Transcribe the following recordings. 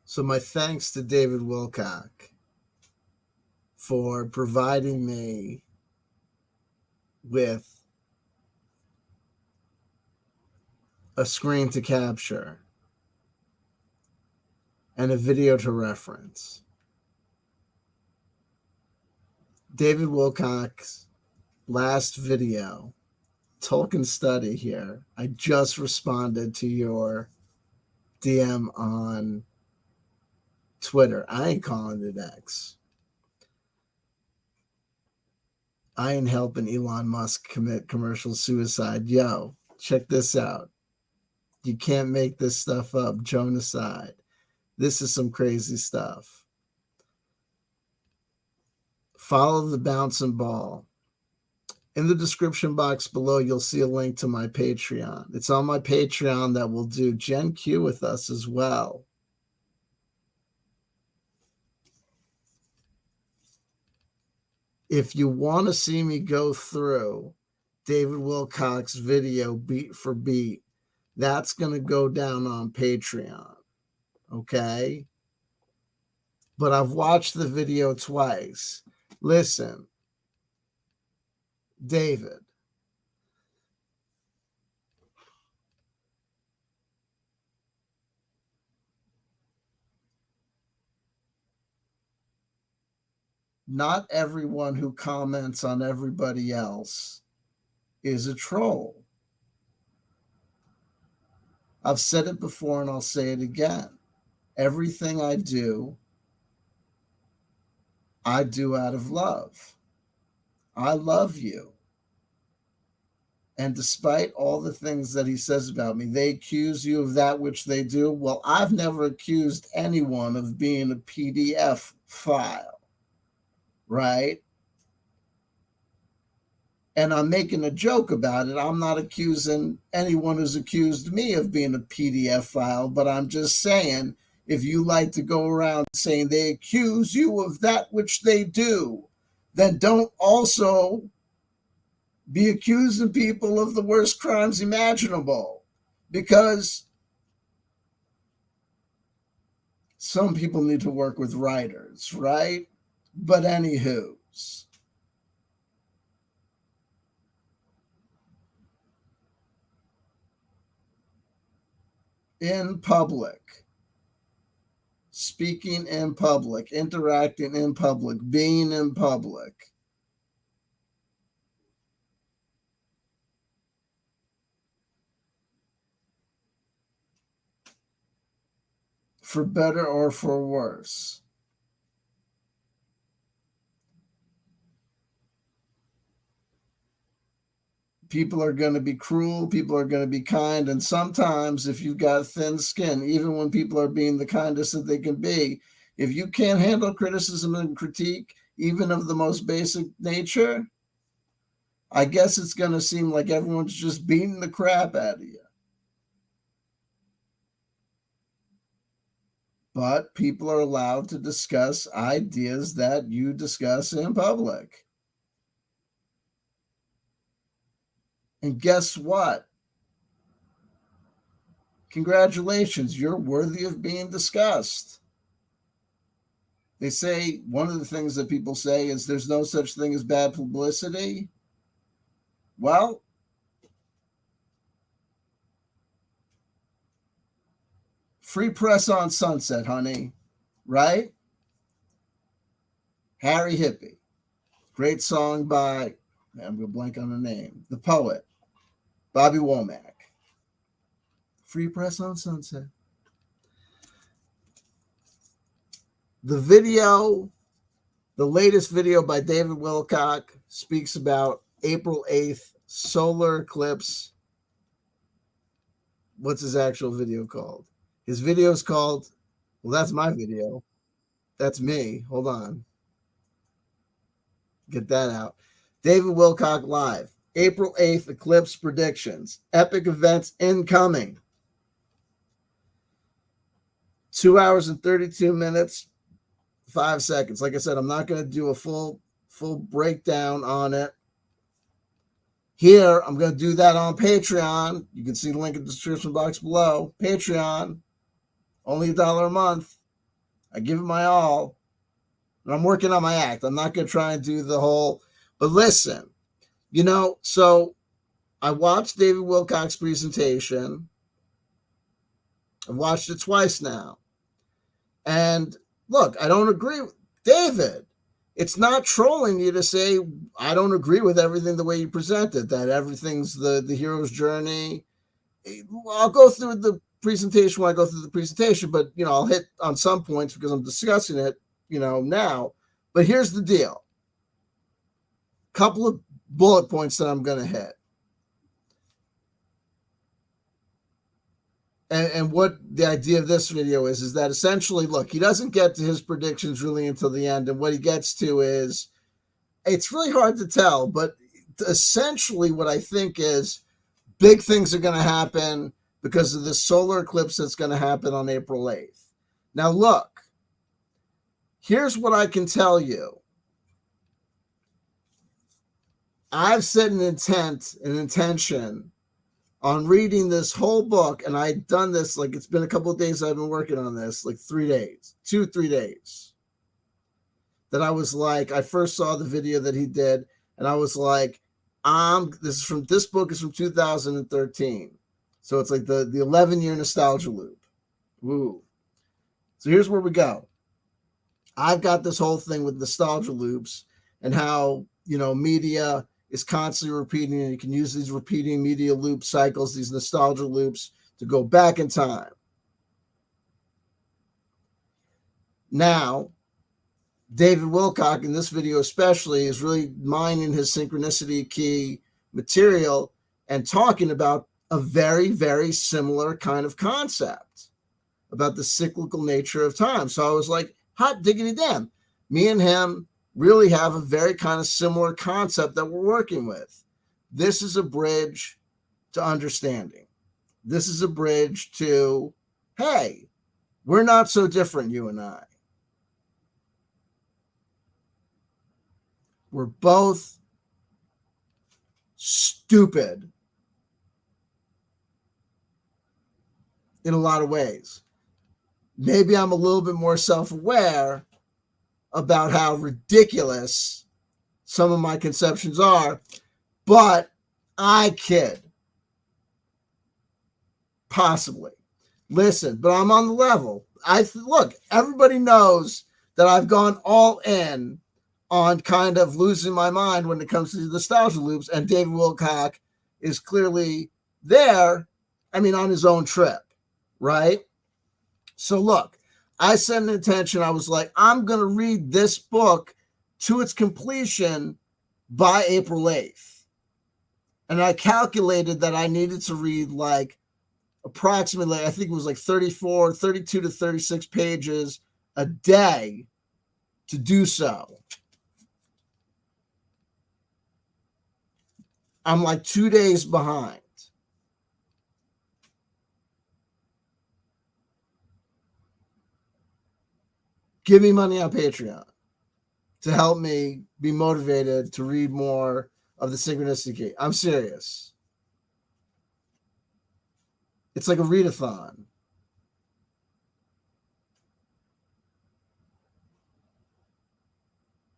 So my thanks to David Wilcock for providing me with a screen to capture and a video to reference. David Wilcock's last video, Tolkien Study here, I just responded to your DM on Twitter. I ain't calling it X. I ain't helping Elon Musk commit commercial suicide. Yo, check this out. You can't make this stuff up. Jonocide. This is some crazy stuff. Follow the bouncing ball. In the description box below, you'll see a link to my Patreon. It's on my Patreon that will do Gen Q with us as well. If you want to see me go through David Wilcock's video beat for beat, that's going to go down on Patreon. Okay? But I've watched the video twice. Listen, David, not everyone who comments on everybody else is a troll. I've said it before and I'll say it again. Everything I do out of love. I love you. And despite all the things that he says about me, they accuse you of that which they do. Well, I've never accused anyone of being a PDF file, right? And I'm making a joke about it. I'm not accusing anyone who's accused me of being a PDF file, but I'm just saying, if you like to go around saying they accuse you of that which they do, then don't also be accusing people of the worst crimes imaginable, because some people need to work with writers, right? But anywho's, in public, speaking in public, interacting in public, being in public, for better or for worse. People are going to be cruel, people are going to be kind, and sometimes if you've got thin skin, even when people are being the kindest that they can be, if you can't handle criticism and critique, even of the most basic nature, I guess it's going to seem like everyone's just beating the crap out of you. But people are allowed to discuss ideas that you discuss in public. And guess what? Congratulations, you're worthy of being discussed. They say, one of the things that people say is there's no such thing as bad publicity. Well, free press on Sunset, honey, right? Harry Hippie. Great song by, I'm going to blank on the name, the poet, Bobby Womack. Free press on Sunset. The video, the latest video by David Wilcock, speaks about April 8th, solar eclipse. What's his actual video called? His video is called, well, that's my video. That's me. Hold on. Get that out. David Wilcock Live. April 8th, eclipse predictions. Epic events incoming. 2 hours and 32 minutes, 5 seconds. Like I said, I'm not going to do a full breakdown on it here. I'm going to do that on Patreon. You can see the link in the description box below. Patreon, only $1 a month. I give it my all, and I'm working on my act. I'm not going to try and do the whole, but listen, so I watched David Wilcock's presentation. I've watched it twice now. And look, I don't agree with David. It's not trolling you to say I don't agree with everything the way you present it, that everything's the hero's journey. I'll go through the presentation when I go through the presentation, but I'll hit on some points because I'm discussing it, now. But here's the deal. Couple of bullet points that I'm going to hit. And what the idea of this video is that essentially, look, he doesn't get to his predictions really until the end. And what he gets to is, it's really hard to tell, but essentially what I think is big things are going to happen because of this solar eclipse that's going to happen on April 8th. Now, look, here's what I can tell you. I've set an intention on reading this whole book, and I've done this, like, it's been a couple of days I've been working on this, like 3 days, 2-3 days, that I was like, I first saw the video that he did, and I was like, this book is from 2013. So it's like the 11-year nostalgia loop. Woo. So here's where we go. I've got this whole thing with nostalgia loops and how, media is constantly repeating, and you can use these repeating media loop cycles, these nostalgia loops, to go back in time. Now, David Wilcock, in this video especially, is really mining his synchronicity key material and talking about a very, very similar kind of concept about the cyclical nature of time. So I was like, hot diggity damn. Me and him really have a very kind of similar concept that we're working with. This is a bridge to understanding. This is a bridge to, hey, we're not so different, you and I. We're both stupid in a lot of ways. Maybe I'm a little bit more self-aware about how ridiculous some of my conceptions are, but I kid. Possibly. Listen, but I'm on the level. Look, everybody knows that I've gone all in on kind of losing my mind when it comes to the nostalgia loops, and David Wilcock is clearly there, on his own trip, right? So look, I set an intention. I was like, I'm going to read this book to its completion by April 8th. And I calculated that I needed to read like approximately, I think it was like 32 to 36 pages a day to do so. I'm like 2 days behind. Give me money on Patreon to help me be motivated to read more of the Synchronicity Key. I'm serious. It's like a readathon.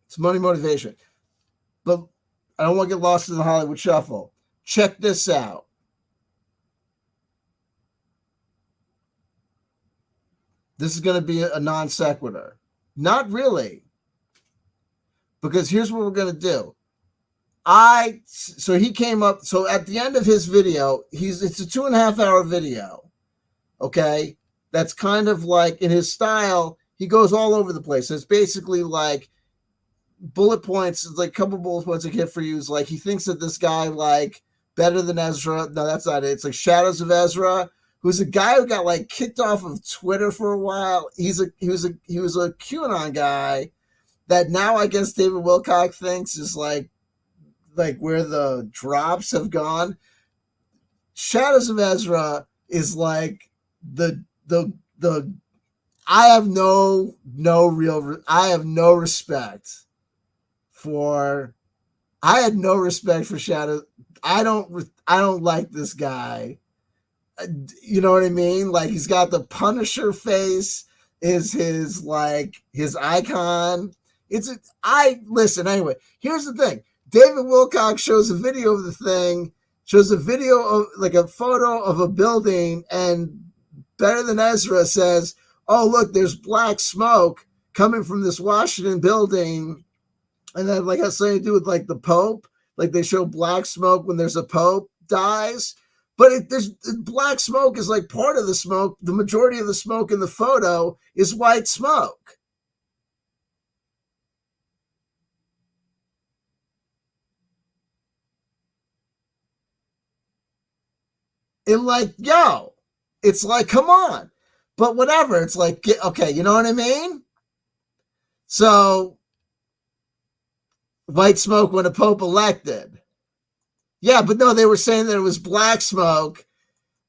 It's money motivation. But I don't want to get lost in the Hollywood shuffle. Check this out. This is going to be a non sequitur. Not really. Because here's what we're going to do. So he came up, so at the end of his video, it's a 2.5 hour video. Okay. That's kind of like, in his style, he goes all over the place. It's basically like bullet points, like a couple bullet points I hit for you is like, he thinks that this guy like better than Ezra. No, that's not it. It's like Shadows of Ezra, who's a guy who got like kicked off of Twitter for a while. He was a QAnon guy that now I guess David Wilcock thinks is like where the drops have gone. Shadows of Ezra is like the I have no respect for Shadow. I don't like this guy. You know what I mean? Like, he's got the Punisher face. is his like his icon. It's I listen anyway. Here's the thing: David Wilcock shows a video of the thing, shows a video of like a photo of a building, and Better Than Ezra says, "Oh look, there's black smoke coming from this Washington building," and then like has something to do with like the Pope. Like they show black smoke when there's a Pope dies. But there's black smoke is like part of the smoke. The majority of the smoke in the photo is white smoke. And like, yo, it's like, come on. But whatever. It's like, okay, you know what I mean? So white smoke when a Pope elected. Yeah, but no, they were saying that it was black smoke.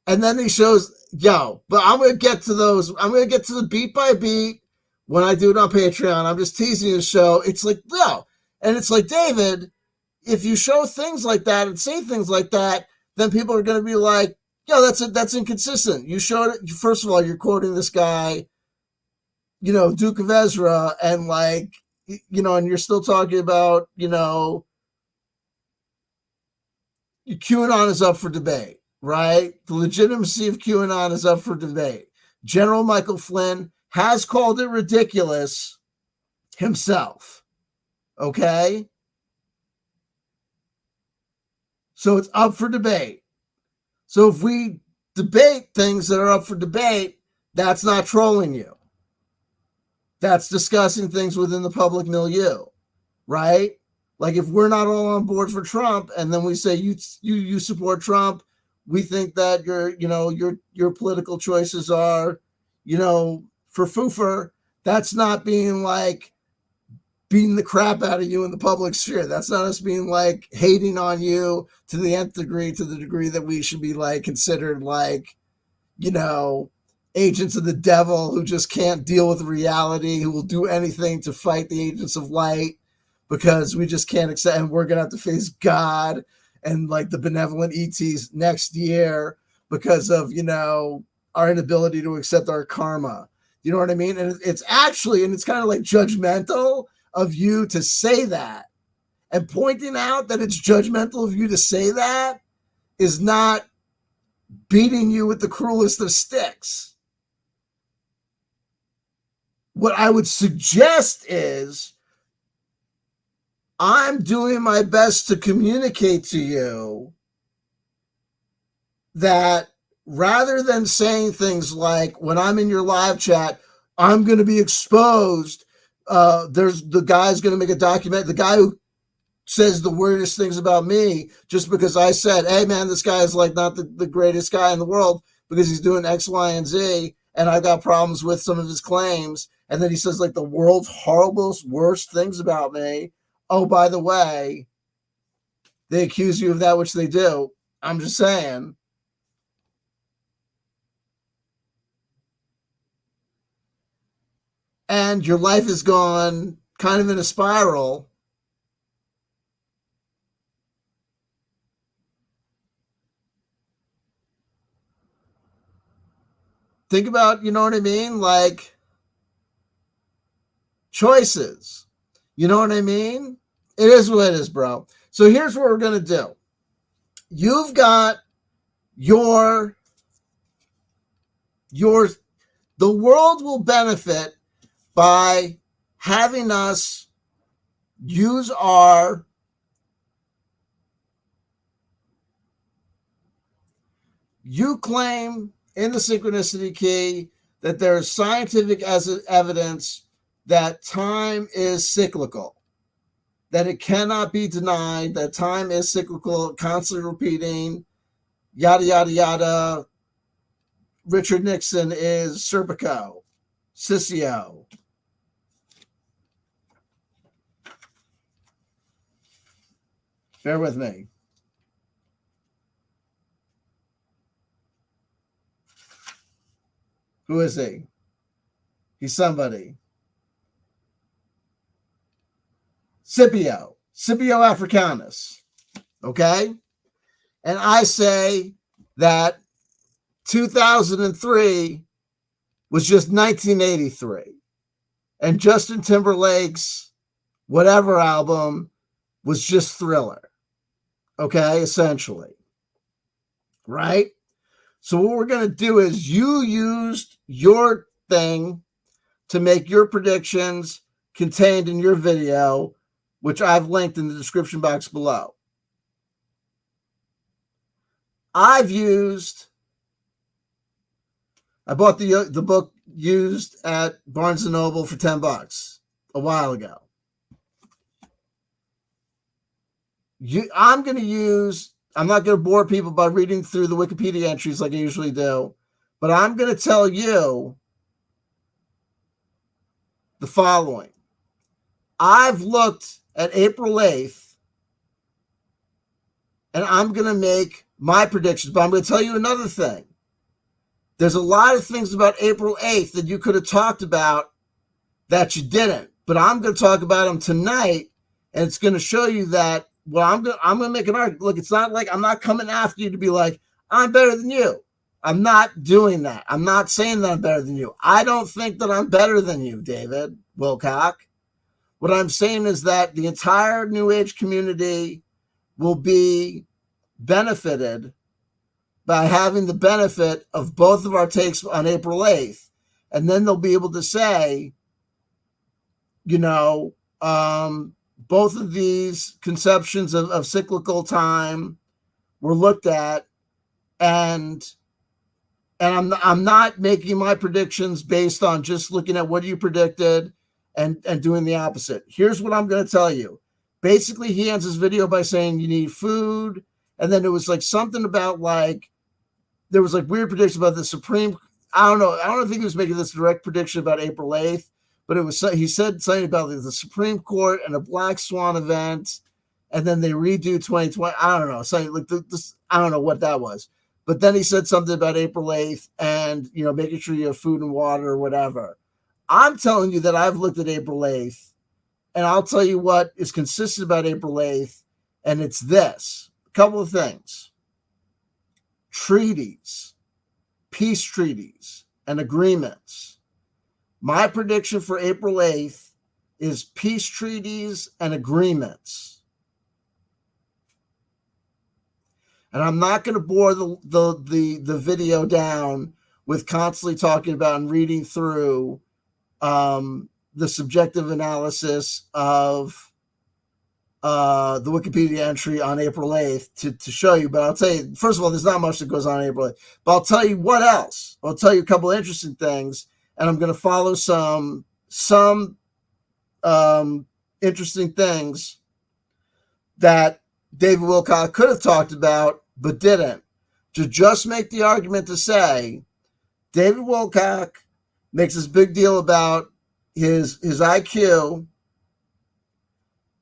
And then he shows, yo, but I'm going to get to those. I'm going to get to the beat by beat when I do it on Patreon. I'm just teasing the show. It's like, yo. And it's like, David, if you show things like that and say things like that, then people are going to be like, yo, that's inconsistent. You showed it. First of all, you're quoting this guy, Duke of Ezra, and like, and you're still talking about, QAnon is up for debate, right? The legitimacy of QAnon is up for debate. General Michael Flynn has called it ridiculous himself. Okay? So it's up for debate. So if we debate things that are up for debate, that's not trolling you. That's discussing things within the public milieu, right? Like if we're not all on board for Trump, and then we say you support Trump, we think that your political choices are, for foofer. That's not being like beating the crap out of you in the public sphere. That's not us being like hating on you to the nth degree, to the degree that we should be like considered like, agents of the devil who just can't deal with reality, who will do anything to fight the agents of light because we just can't accept, and we're going to have to face God and like the benevolent ETs next year because of, our inability to accept our karma. You know what I mean? And it's actually, and it's kind of like judgmental of you to say that, and pointing out that it's judgmental of you to say that is not beating you with the cruelest of sticks. What I would suggest is I'm doing my best to communicate to you that rather than saying things like, when I'm in your live chat, I'm going to be exposed. There's the guy's going to make a document. The guy who says the weirdest things about me just because I said, hey man, this guy is like not the greatest guy in the world because he's doing X, Y, and Z. And I got problems with some of his claims. And then he says like the world's horriblest, worst things about me. Oh, by the way, they accuse you of that, which they do. I'm just saying. And your life has gone kind of in a spiral. Think about, you know what I mean? Like choices. You know what I mean? It is what it is, bro. So here's what we're going to do. You've got your the world will benefit by having us use our you claim in the synchronicity key that there is scientific evidence that time is cyclical, that it cannot be denied, that time is cyclical, constantly repeating, yada, yada, yada. Richard Nixon is Serpico, Sissio. Bear with me. Who is he? He's somebody. Scipio Africanus. Okay? And I say that 2003 was just 1983. And Justin Timberlake's whatever album was just Thriller. Okay, essentially. Right? So what we're going to do is you used your thing to make your predictions contained in your video, which I've linked in the description box below. I bought the book used at Barnes & Noble for $10 a while ago. I'm not going to bore people by reading through the Wikipedia entries like I usually do, but I'm going to tell you the following. I've looked at April 8th, and I'm going to make my predictions, but I'm going to tell you another thing. There's a lot of things about April 8th that you could have talked about that you didn't, but I'm going to talk about them tonight, and it's going to show you that, well, I'm going to make an argument. Look, it's not like I'm not coming after you to be like, I'm better than you. I'm not doing that. I'm not saying that I'm better than you. I don't think that I'm better than you, David Wilcock. What I'm saying is that the entire New Age community will be benefited by having the benefit of both of our takes on April 8th. And then they'll be able to say, both of these conceptions of cyclical time were looked at, and I'm not making my predictions based on just looking at what you predicted and doing the opposite. Here's what I'm going to tell you. Basically, he ends his video by saying you need food, and then it was like something about like there was like weird predictions about the Supreme. I don't know. I don't think he was making this direct prediction about April 8th, but he said something about the Supreme Court and a Black Swan event, and then they redo 2020. I don't know. Something like this. I don't know what that was. But then he said something about April 8th and, making sure you have food and water or whatever. I'm telling you that I've looked at April 8th, and I'll tell you what is consistent about April 8th, and it's this. A couple of things. Treaties, peace treaties, and agreements. My prediction for April 8th is peace treaties and agreements. And I'm not going to bore the video down with constantly talking about and reading through the subjective analysis of the Wikipedia entry on April 8th to show you. But I'll tell you, first of all, there's not much that goes on April 8th. But I'll tell you what else. I'll tell you a couple of interesting things, and I'm going to follow some interesting things that David Wilcock could have talked about, but didn't, to just make the argument to say David Wilcock makes this big deal about his IQ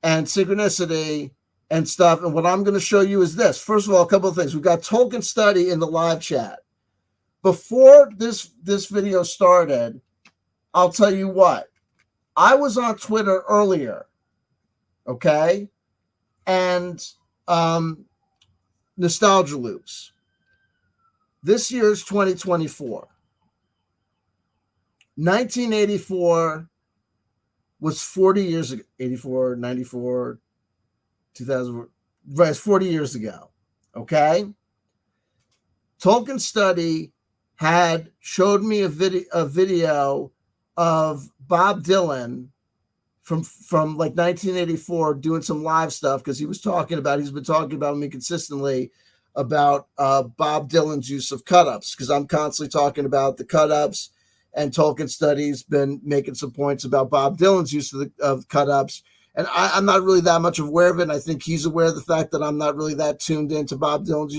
and synchronicity and stuff. And what I'm going to show you is this. First of all, a couple of things. We've got Tolkien Study in the live chat. Before this video started, I'll tell you what. I was on Twitter earlier, okay? And nostalgia loops. This year's 2024. 1984 was 40 years ago. 84, 94, 2000. Right, it's 40 years ago. Okay? Tolkien Study had showed me a video of Bob Dylan from like 1984 doing some live stuff, because he's been talking about me consistently about Bob Dylan's use of cut-ups, because I'm constantly talking about the cut-ups, and Tolkien Study's been making some points about Bob Dylan's use of cut-ups, and I'm not really that much aware of it, and I think he's aware of the fact that I'm not really that tuned into Bob Dylan's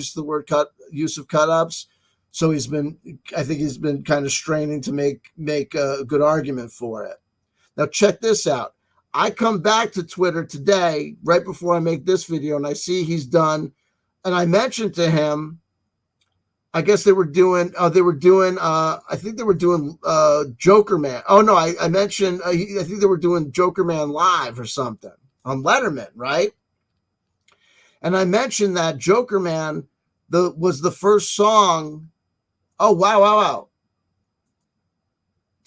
use of cut-ups, so I think he's been kind of straining to make a good argument for it. Now check this out. I come back to Twitter today, right before I make this video, and I see he's done, and I mentioned to him, I guess I think they were doing Joker Man. Oh no, I mentioned, I think they were doing Joker Man live or something on Letterman, right? And I mentioned that Joker Man was the first song. Oh, wow.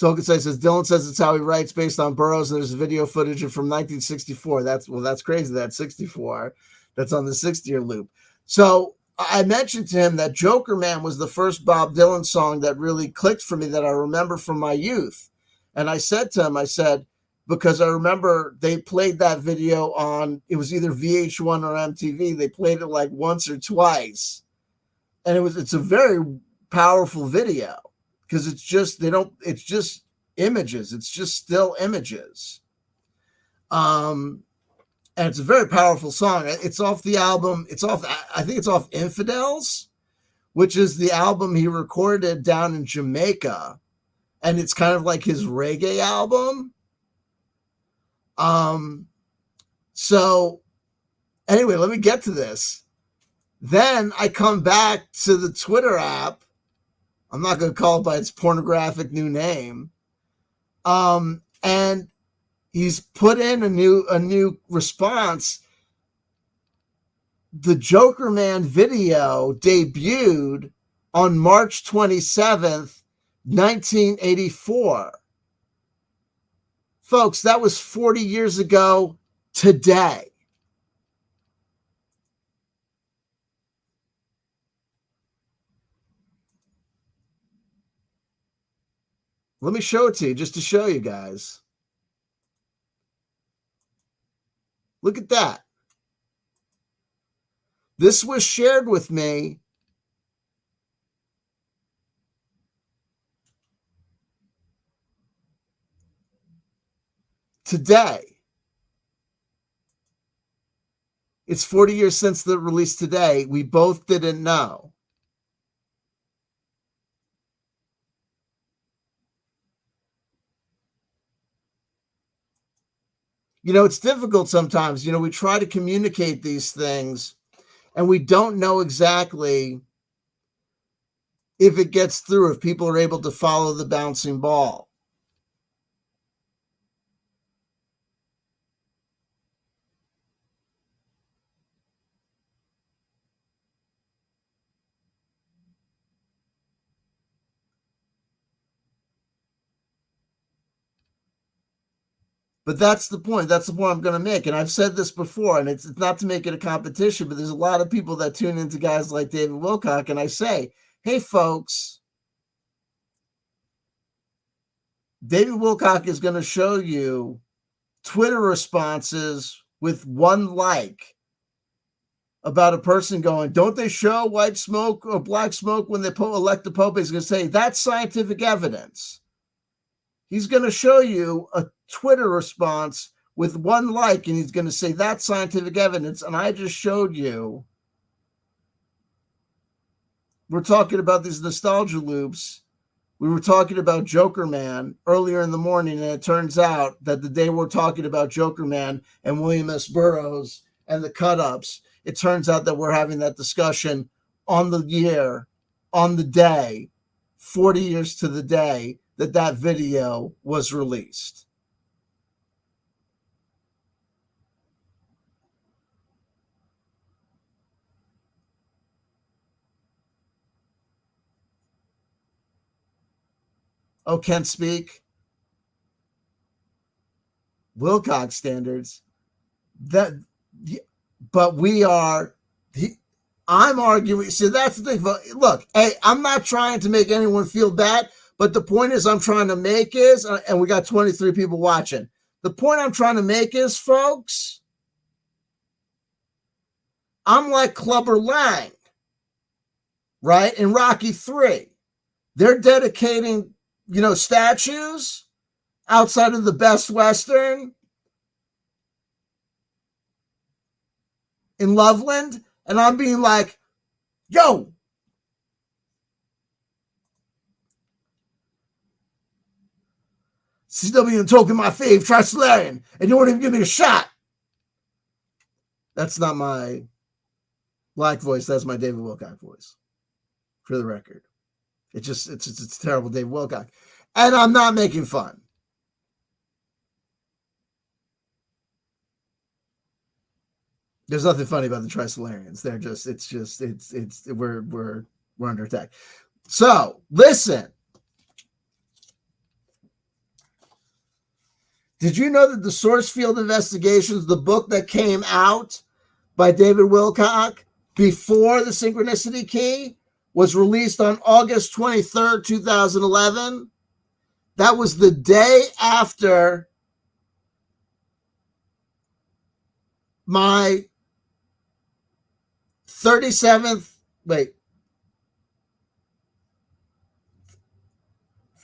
Tolkien says Dylan says it's how he writes based on Burroughs, and there's video footage from 1964. That's crazy. That's 64. That's on the 60-year loop. So I mentioned to him that Joker Man was the first Bob Dylan song that really clicked for me that I remember from my youth. And I said to him, I said, because I remember they played that video on, it was either VH1 or MTV. They played it like once or twice. And it's a very powerful video because it's just images. It's just still images. And it's a very powerful song. It's off the album. I think it's off Infidels, which is the album he recorded down in Jamaica. And it's kind of like his reggae album. So anyway, let me get to this. Then I come back to the Twitter app. I'm not going to call it by its pornographic new name. And he's put in a new response. The Joker Man video debuted on March 27th, 1984. Folks, that was 40 years ago today. Let me show it to you just to show you guys. Look at that. This was shared with me today. It's 40 years since the release today. We both didn't know. You know, it's difficult sometimes. You know, we try to communicate these things and we don't know exactly if it gets through, if people are able to follow the bouncing ball. But that's the point. That's the point I'm going to make. And I've said this before, and it's not to make it a competition, but there's a lot of people that tune into guys like David Wilcock, and I say, hey, folks, David Wilcock is going to show you Twitter responses with one like about a person going, don't they show white smoke or black smoke when they elect the Pope? He's going to say, that's scientific evidence. He's going to show you a Twitter response with one like, and he's going to say, that's scientific evidence. And I just showed you, we're talking about these nostalgia loops. We were talking about Joker Man earlier in the morning, and it turns out that the day we're talking about Joker Man and William S. Burroughs and the cut-ups, it turns out that we're having that discussion on the year, on the day, 40 years to the day that video was released. Oh, can't speak? Wilcox standards. But we are, I'm arguing. See, that's the thing. Look, hey, I'm not trying to make anyone feel bad, but the point is I'm trying to make is, and we got 23 people watching. The point I'm trying to make is, folks, I'm like Clubber Lang, right? In Rocky 3. They're dedicating, statues outside of the Best Western in Loveland, and I'm being like, yo, CW and Token my fave, Tri-Solarian, and you won't even give me a shot. That's not my black voice. That's my David Wilcock voice, for the record. It's terrible David Wilcock. And I'm not making fun. There's nothing funny about the Tri-Solarians. We're under attack. So listen, Did you know that the Source Field Investigations, the book that came out by David Wilcock before the Synchronicity Key, was released on August 23rd, 2011? That was the day after my 37th,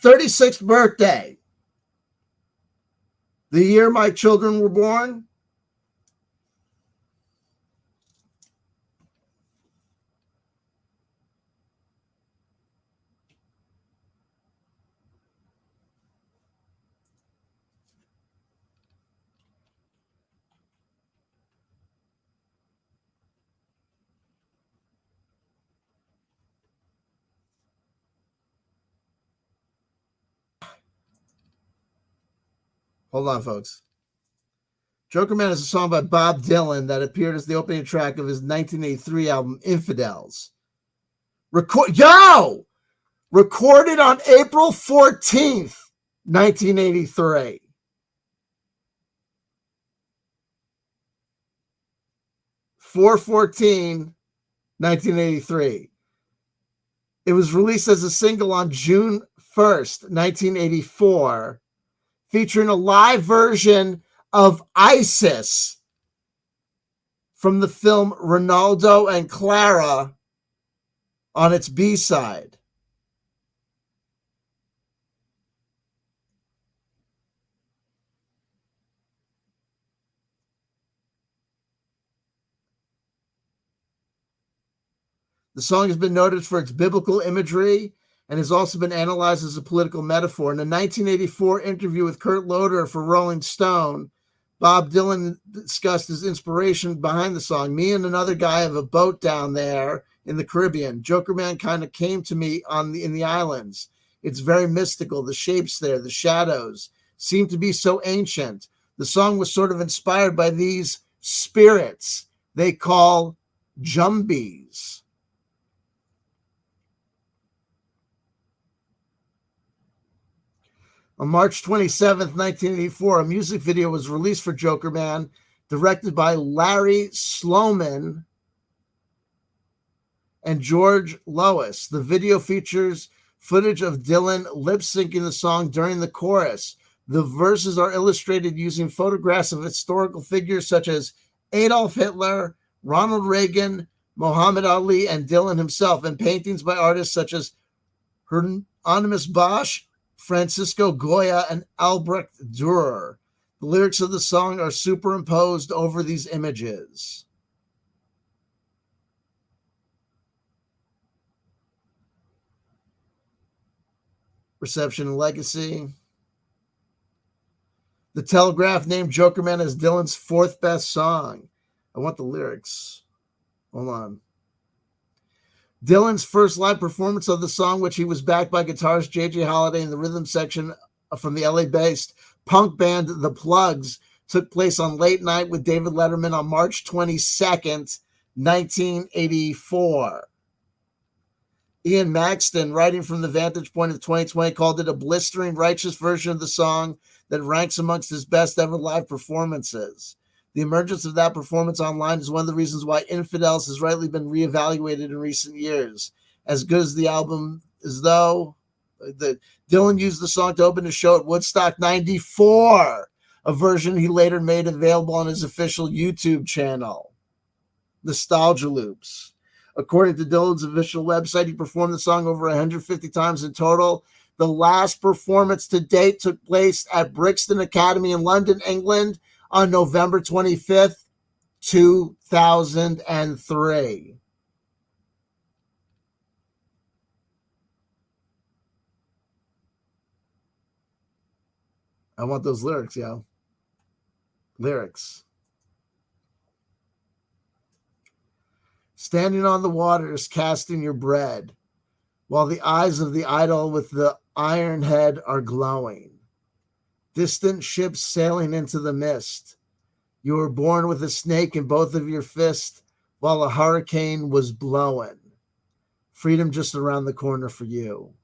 36th birthday. The year my children were born. Hold on, folks. Joker Man is a song by Bob Dylan that appeared as the opening track of his 1983 album Infidels. Recorded on April 14th, 1983. 4/14, 1983. It was released as a single on June 1st, 1984, featuring a live version of Isis from the film Ronaldo and Clara on its B-side. The song has been noted for its biblical imagery and has also been analyzed as a political metaphor. In a 1984 interview with Kurt Loder for Rolling Stone, Bob Dylan discussed his inspiration behind the song. Me and another guy have a boat down there in the Caribbean. Joker Man kind of came to me in the islands. It's very mystical. The shapes there, the shadows, seem to be so ancient. The song was sort of inspired by these spirits they call jumbies. On March 27th, 1984, a music video was released for Joker Man, directed by Larry Sloman and George Lois. The video features footage of Dylan lip-syncing the song during the chorus. The verses are illustrated using photographs of historical figures such as Adolf Hitler, Ronald Reagan, Muhammad Ali, and Dylan himself, and paintings by artists such as Hieronymus Bosch, Francisco Goya, and Albrecht Dürer. The lyrics of the song are superimposed over these images. Reception and legacy. The Telegraph named Joker Man as Dylan's fourth best song. I want the lyrics. Hold on. Dylan's first live performance of the song, which he was backed by guitarist J.J. Holiday in the rhythm section from the LA-based punk band The Plugs, took place on Late Night with David Letterman on March 22nd, 1984. Ian Maxton, writing from the vantage point of 2020, called it a blistering, righteous version of the song that ranks amongst his best ever live performances. The emergence of that performance online is one of the reasons why Infidels has rightly been reevaluated in recent years. As good as the album is, though, Dylan used the song to open his show at Woodstock 94, a version he later made available on his official YouTube channel, Nostalgia Loops. According to Dylan's official website, he performed the song over 150 times in total. The last performance to date took place at Brixton Academy in London, England, on November 25th, 2003. I want those lyrics, yo. Lyrics. Standing on the waters, casting your bread, while the eyes of the idol with the iron head are glowing. Distant ships sailing into the mist. You were born with a snake in both of your fists while a hurricane was blowing. Freedom just around the corner for you.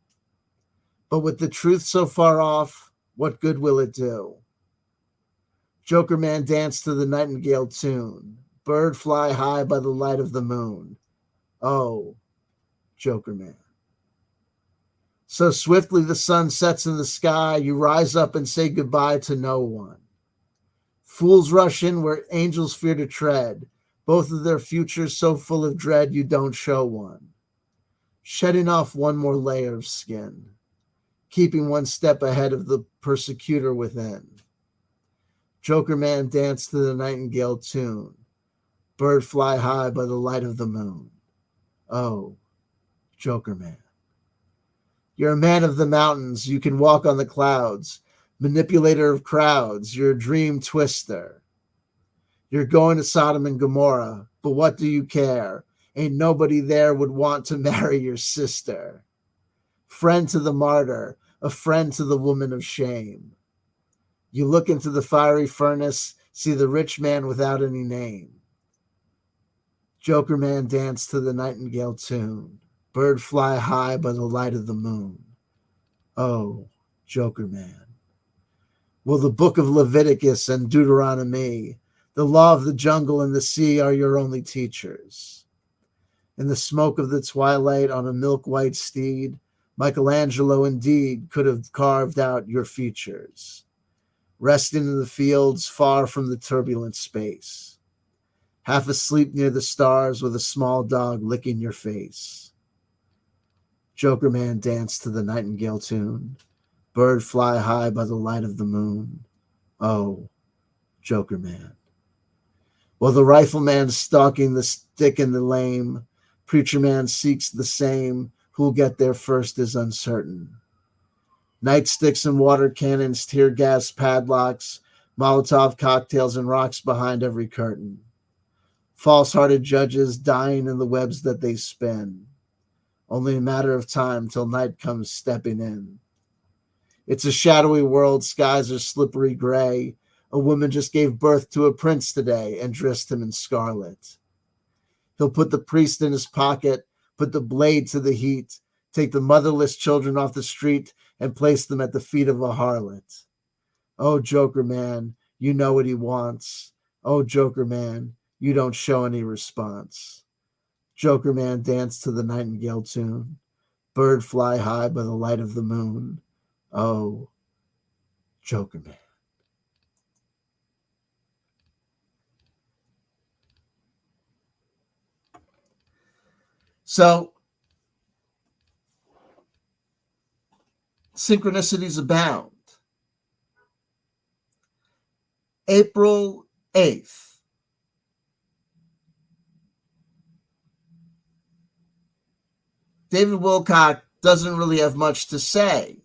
But with the truth so far off, what good will it do? Joker man dance to the nightingale tune. Bird fly high by the light of the moon. Oh, Joker man. So swiftly the sun sets in the sky, you rise up and say goodbye to no one. Fools rush in where angels fear to tread, both of their futures so full of dread you don't show one. Shedding off one more layer of skin, keeping one step ahead of the persecutor within. Joker man dance to the nightingale tune. Bird fly high by the light of the moon. Oh, Joker man. You're a man of the mountains. You can walk on the clouds. Manipulator of crowds. You're a dream twister. You're going to Sodom and Gomorrah, but what do you care? Ain't nobody there would want to marry your sister. Friend to the martyr, a friend to the woman of shame. You look into the fiery furnace, see the rich man without any name. Joker man dance to the nightingale tune. Bird fly high by the light of the moon. Oh, Joker man. Well, the book of Leviticus and Deuteronomy, the law of the jungle and the sea are your only teachers. In the smoke of the twilight on a milk-white steed, Michelangelo indeed could have carved out your features, resting in the fields far from the turbulent space, half asleep near the stars with a small dog licking your face. Joker man dance to the nightingale tune. Bird fly high by the light of the moon. Oh, Joker man. While the rifleman's stalking the stick and the lame, preacher man seeks the same. Who'll get there first is uncertain. Nightsticks and water cannons, tear gas padlocks, Molotov cocktails and rocks behind every curtain. False-hearted judges dying in the webs that they spin. Only a matter of time till night comes stepping in. It's a shadowy world, skies are slippery gray. A woman just gave birth to a prince today and dressed him in scarlet. He'll put the priest in his pocket, put the blade to the heat, take the motherless children off the street and place them at the feet of a harlot. Oh, Joker man, you know what he wants. Oh, Joker man, you don't show any response. Joker man dance to the nightingale tune. Bird fly high by the light of the moon. Oh, Joker man. So, synchronicities abound. April 8th. David Wilcock doesn't really have much to say.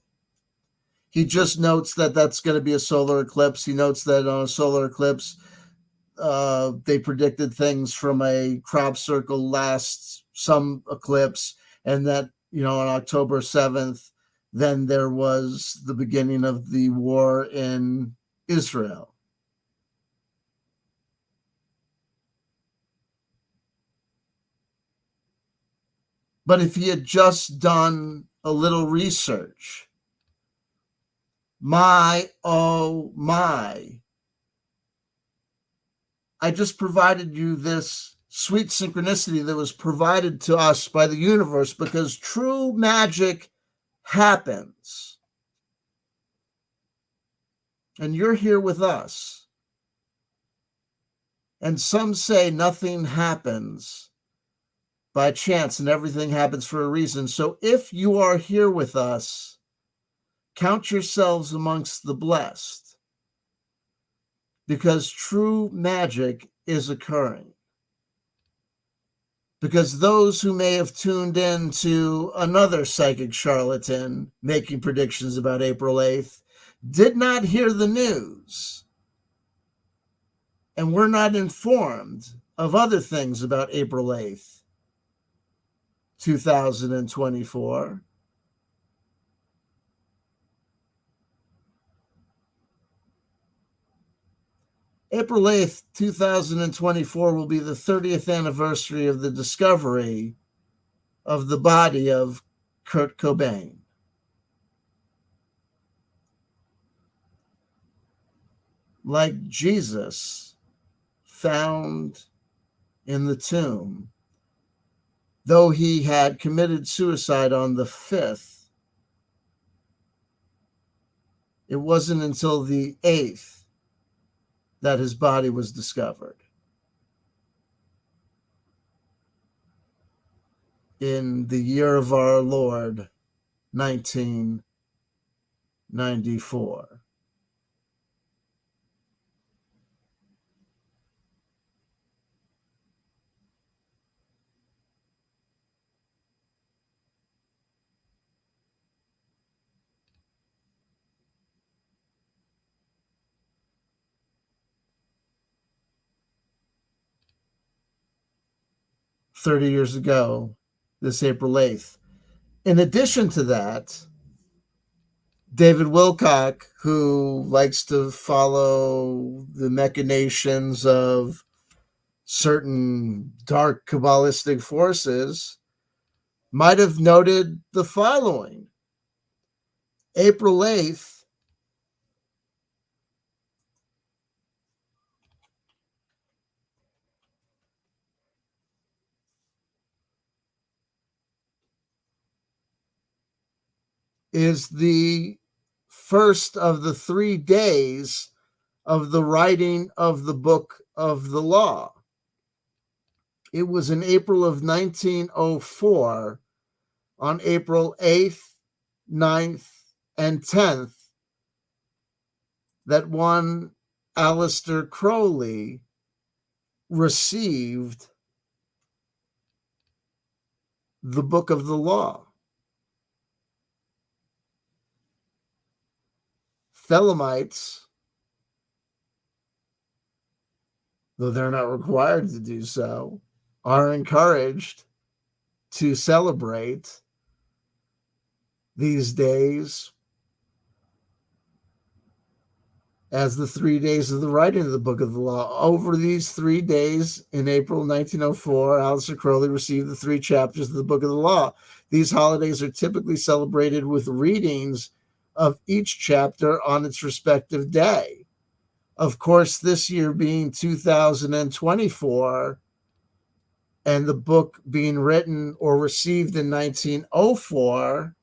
He just notes that that's going to be a solar eclipse. He notes that on a solar eclipse, they predicted things from a crop circle last some eclipse, and that, on October 7th, then there was the beginning of the war in Israel. But if he had just done a little research, oh my, I just provided you this sweet synchronicity that was provided to us by the universe, because true magic happens. And you're here with us. And some say nothing happens by chance and everything happens for a reason. So if you are here with us, count yourselves amongst the blessed, because true magic is occurring. Because those who may have tuned in to another psychic charlatan making predictions about April 8th did not hear the news and were not informed of other things about April 8th, 2024. April 8th, 2024 will be the 30th anniversary of the discovery of the body of Kurt Cobain. like Jesus, found in the tomb, though he had committed suicide on the 5th, it wasn't until the 8th that his body was discovered. In the year of our Lord, 1994. "30 years ago, this April 8th. In addition to that, David Wilcock, who likes to follow the machinations of certain dark Kabbalistic forces, might have noted the following. April 8th is the first of the 3 days of the writing of the book of the law. It was in April of 1904, on April 8th, 9th, and 10th, that one Aleister Crowley received the book of the law. Thelemites, though they're not required to do so, are encouraged to celebrate these days as the 3 days of the writing of the book of the law. Over these 3 days in April 1904, Aleister Crowley received the 3 chapters of the book of the law. These holidays are typically celebrated with readings of each chapter on its respective day. Of course, this year being 2024, and the book being written or received in 1904,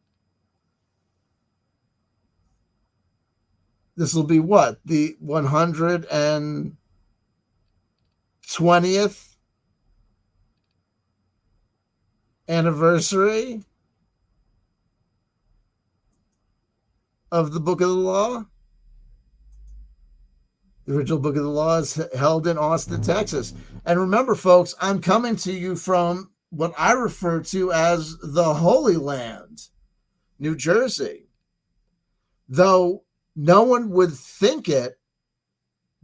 this will be what? The 120th anniversary of the Book of the Law? The original Book of the Law is held in Austin, Texas. And remember, folks, I'm coming to you from what I refer to as the Holy Land, New Jersey. Though no one would think it,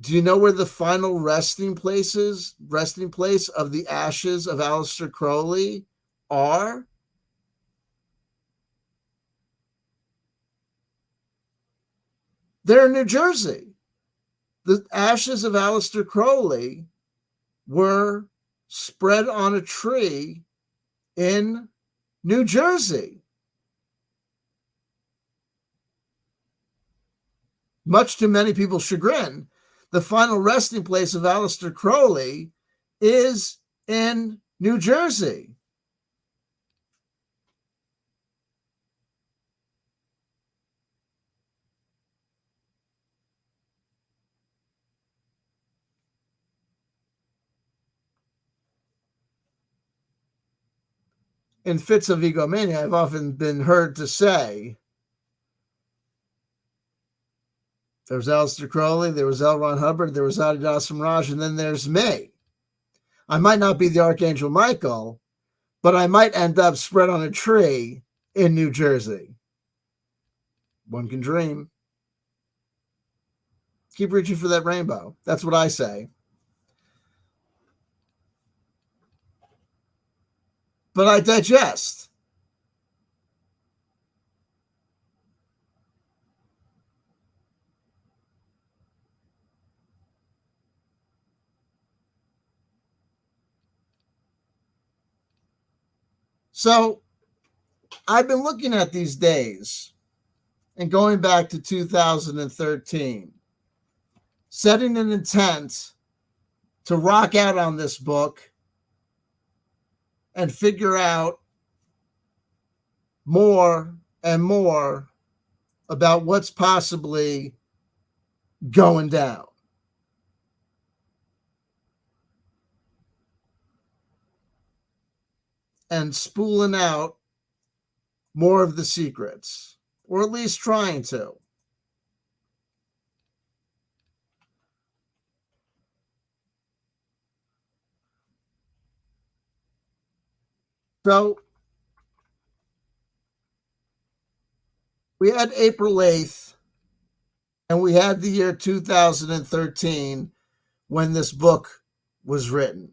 do you know where the final resting place of the ashes of Aleister Crowley are? They're in New Jersey. The ashes of Aleister Crowley were spread on a tree in New Jersey. Much to many people's chagrin, the final resting place of Aleister Crowley is in New Jersey. In fits of egomania, I've often been heard to say, there was Aleister Crowley, there was L. Ron Hubbard, there was Adidas Raj, and then there's me. I might not be the Archangel Michael, but I might end up spread on a tree in New Jersey. One can dream. Keep reaching for that rainbow. That's what I say. But I digest. So I've been looking at these days and going back to 2013 setting an intent to rock out on this book and figure out more and more about what's possibly going down. And spooling out more of the secrets, or at least trying to. So we had April 8th, and we had the year 2013 when this book was written.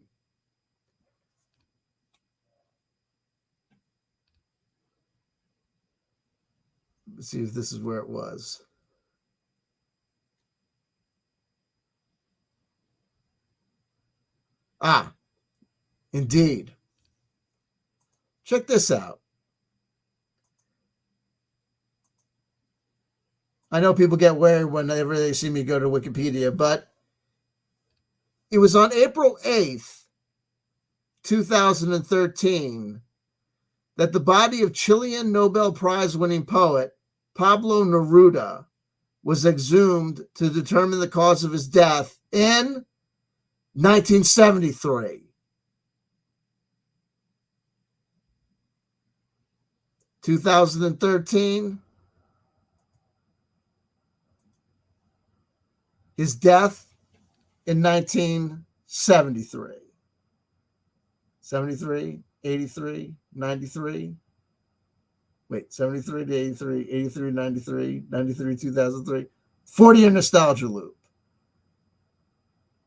Let's see if this is where it was. Ah, indeed. Check this out. I know people get worried whenever they see me go to Wikipedia, but it was on April 8th, 2013, that the body of Chilean Nobel Prize winning poet Pablo Neruda was exhumed to determine the cause of his death in 1973. 2013, his death in 1973. 73, 83, 93. Wait, 73 to 83, 83, 93, 93, 2003. 40-year nostalgia loop.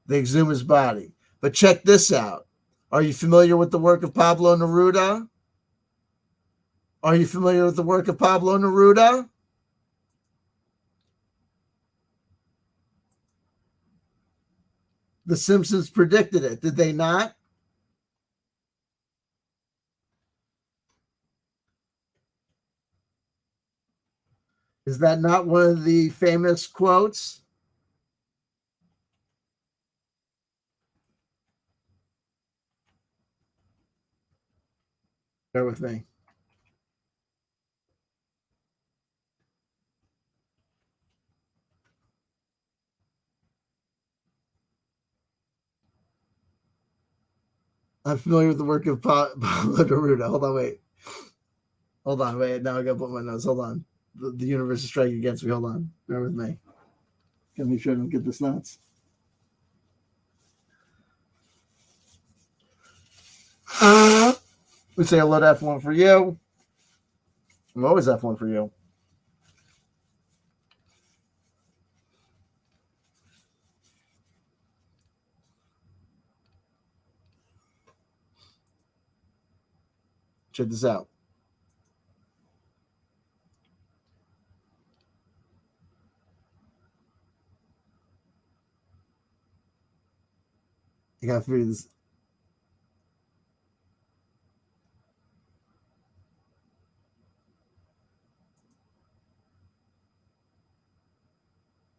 They exhume his body. But check this out. Are you familiar with the work of Pablo Neruda? Are you familiar with the work of Pablo Neruda? The Simpsons predicted it, did they not? Is that not one of the famous quotes? Bear with me. I'm familiar with the work of Pablo Neruda. Hold on, wait. Hold on, wait. Now I gotta put my notes. Hold on. The universe is striking against me. Hold on. Bear with me. Gotta make sure I don't get this nuts. We say hello to F1 for you. I'm always F1 for you. Check this out. I gotta figure this.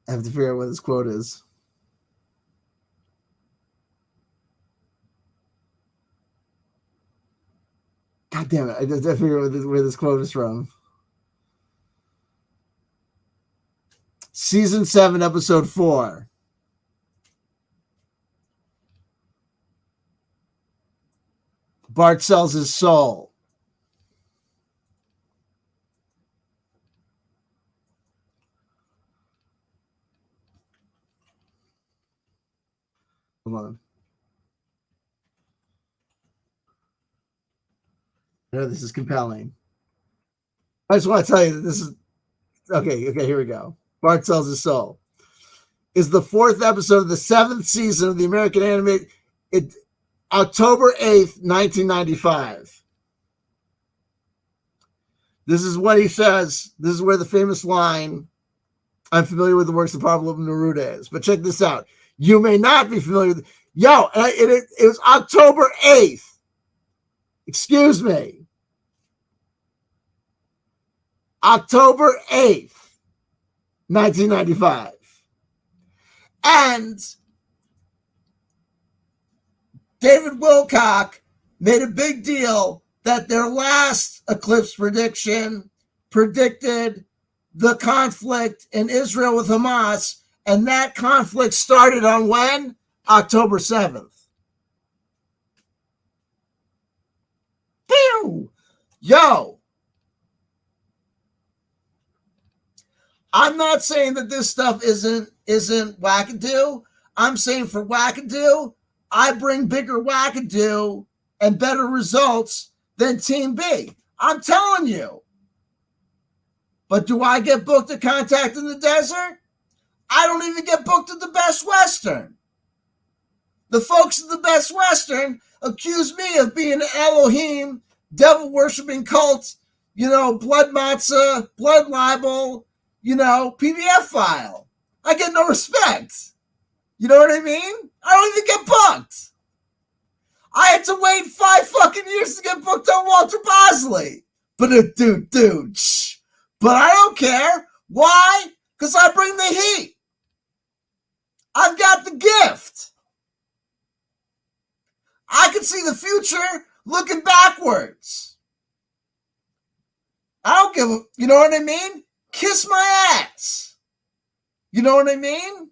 I have to figure out what this quote is. God damn it. I have to figure out where this quote is from. Season 7, episode 4. Bart sells his soul. Hold on. I know this is compelling. I just want to tell you that this is okay. Here we go. Bart sells his soul is the 4th episode of the 7th season of the American animated. October 8th, 1995. This is what he says. This is where the famous line, I'm familiar with the works of Pablo Neruda is. But check this out. You may not be familiar with it was October 8th. Excuse me. October 8th, 1995. And David Wilcock made a big deal that their last eclipse prediction predicted the conflict in Israel with Hamas, and that conflict started on when? October 7th. Pew! Yo, I'm not saying that this stuff isn't wackadoo. I'm saying for wackadoo, I bring bigger wackadoo and better results than Team B. I'm telling you. But do I get booked at Contact in the Desert? I don't even get booked at the Best Western. The folks at the Best Western accuse me of being an Elohim, devil-worshipping cult, blood matzah, blood libel, PDF file. I get no respect. You know what I mean? I don't even get booked. I had to wait 5 fucking years to get booked on Walter Bosley. But dude, shh. But I don't care. Why? Because I bring the heat. I've got the gift. I can see the future looking backwards. I don't give a, you know what I mean? Kiss my ass. You know what I mean?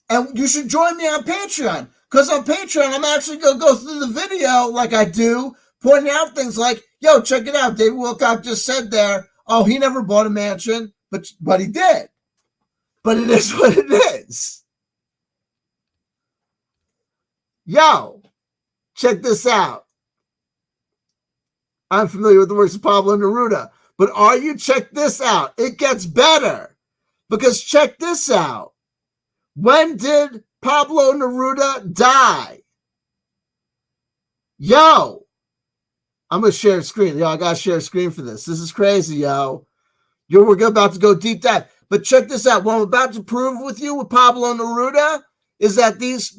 And you should join me on Patreon. Because on Patreon, I'm actually going to go through the video like I do, pointing out things like, yo, check it out. David Wilcock just said there, oh, he never bought a mansion, but he did. But it is what it is. Yo, check this out. I'm familiar with the works of Pablo Neruda, but check this out. It gets better. Because check this out. When did Pablo Neruda die? Yo, I'm going to share a screen. Yo, I got to share a screen for this. This is crazy, yo. We're about to go deep dive. But check this out. What I'm about to prove with you with Pablo Neruda is that these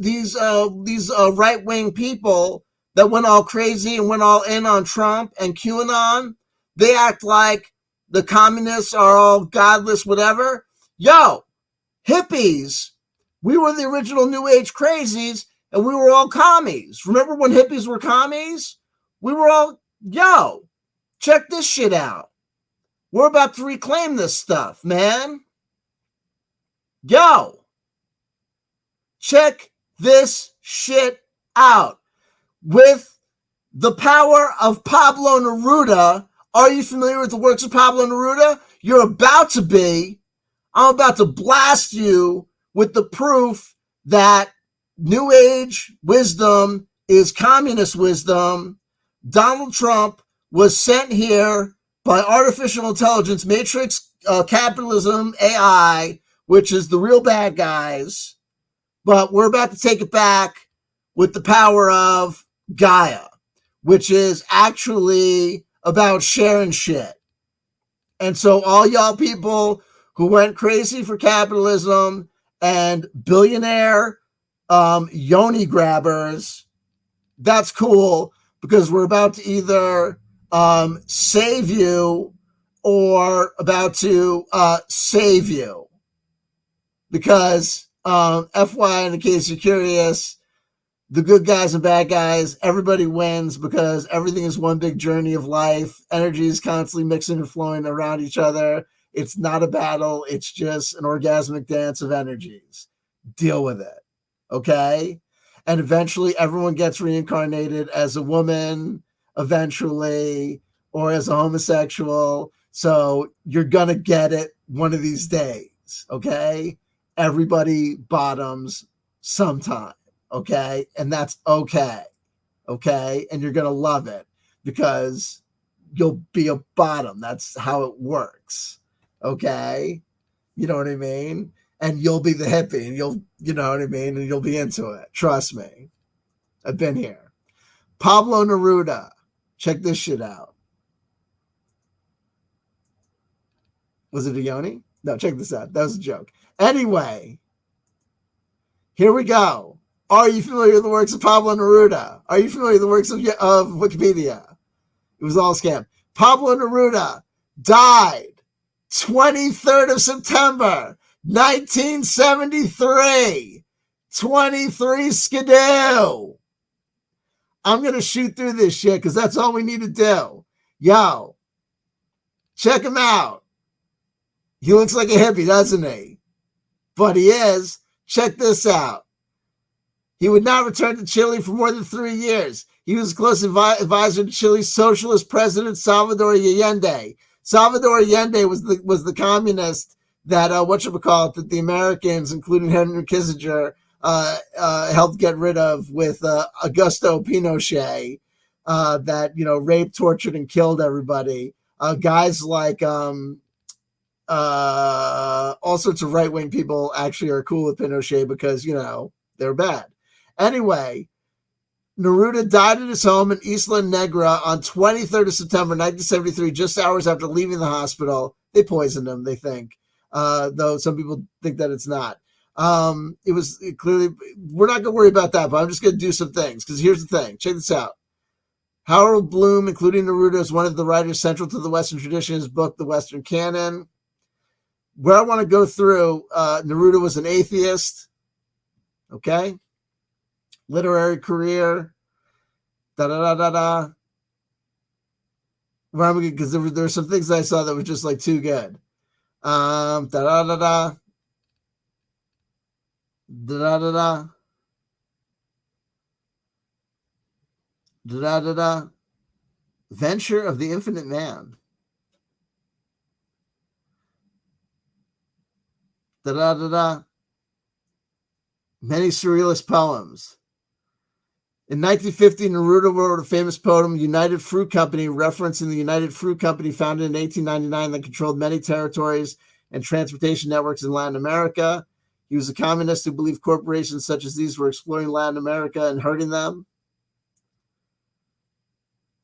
right-wing people that went all crazy and went all in on Trump and QAnon, they act like the communists are all godless, whatever. Yo, hippies, we were the original New Age crazies, and we were all commies. Remember when hippies were commies? We were all, yo, check this shit out. We're about to reclaim this stuff, man. Yo, check this shit out. With the power of Pablo Neruda, are you familiar with the works of Pablo Neruda? You're about to be. I'm about to blast you with the proof that New Age wisdom is communist wisdom. Donald Trump was sent here by artificial intelligence, matrix capitalism, AI, which is the real bad guys. But we're about to take it back with the power of Gaia, which is actually about sharing shit. And so all y'all people who went crazy for capitalism and billionaire yoni grabbers, that's cool, because we're about to either save you or about to save you. Because FYI, in case you're curious, the good guys and bad guys, everybody wins because everything is one big journey of life. Energy is constantly mixing and flowing around each other. It's not a battle. It's just an orgasmic dance of energies. Deal with it. Okay? And eventually everyone gets reincarnated as a woman, eventually, or as a homosexual. So you're going to get it one of these days. Okay? Everybody bottoms sometime. Okay? And that's okay. Okay? And you're going to love it because you'll be a bottom. That's how it works. Okay? You know what I mean? And you'll be the hippie and you know what I mean? And you'll be into it. Trust me. I've been here. Pablo Neruda. Check this shit out. Was it a yoni? No, check this out. That was a joke. Anyway, here we go. Are you familiar with the works of Pablo Neruda? Are you familiar with the works of Wikipedia? It was all a scam. Pablo Neruda died 23rd of September, 1973. 23 Skidoo. I'm going to shoot through this shit because that's all we need to do. Yo, check him out. He looks like a hippie, doesn't he? But he is. Check this out. He would not return to Chile for more than 3 years. He was a close advisor to Chile's socialist president, Salvador Allende. Salvador Allende was the communist that, that the Americans, including Henry Kissinger, helped get rid of with Augusto Pinochet, that, raped, tortured, and killed everybody. Guys like all sorts of right-wing people actually are cool with Pinochet because, they're bad. Anyway, Neruda died at his home in Isla Negra on 23rd of September 1973, just hours after leaving the hospital. They poisoned him, they think, though some people think that it's not. Clearly, we're not going to worry about that, but I'm just going to do some things, because here's the thing. Check this out. Harold Bloom, including Neruda, is one of the writers central to the Western tradition, his book, The Western Canon. Where I want to go through, Neruda was an atheist, okay? Literary career, because there were some things I saw that were just like too good. Venture of the Infinite Man. Many surrealist poems. In 1950, Neruda wrote a famous poem, United Fruit Company, referencing the United Fruit Company founded in 1899 that controlled many territories and transportation networks in Latin America. He was a communist who believed corporations such as these were exploiting Latin America and hurting them.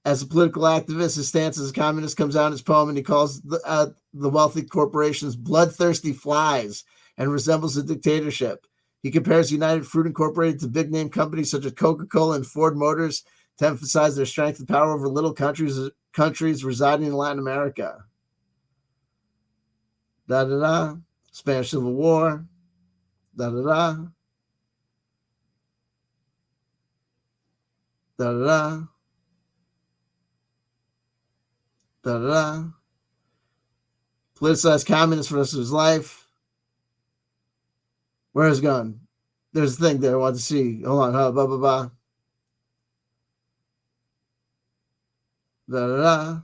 As a political activist, his stance as a communist comes out in his poem, and he calls the wealthy corporations bloodthirsty flies and resembles a dictatorship. He compares United Fruit Incorporated to big-name companies such as Coca-Cola and Ford Motors to emphasize their strength and power over little countries residing in Latin America. Spanish Civil War. Politicized communist for the rest of his life. Where is it going? There's a thing there I want to see. Hold on. Blah, blah, blah.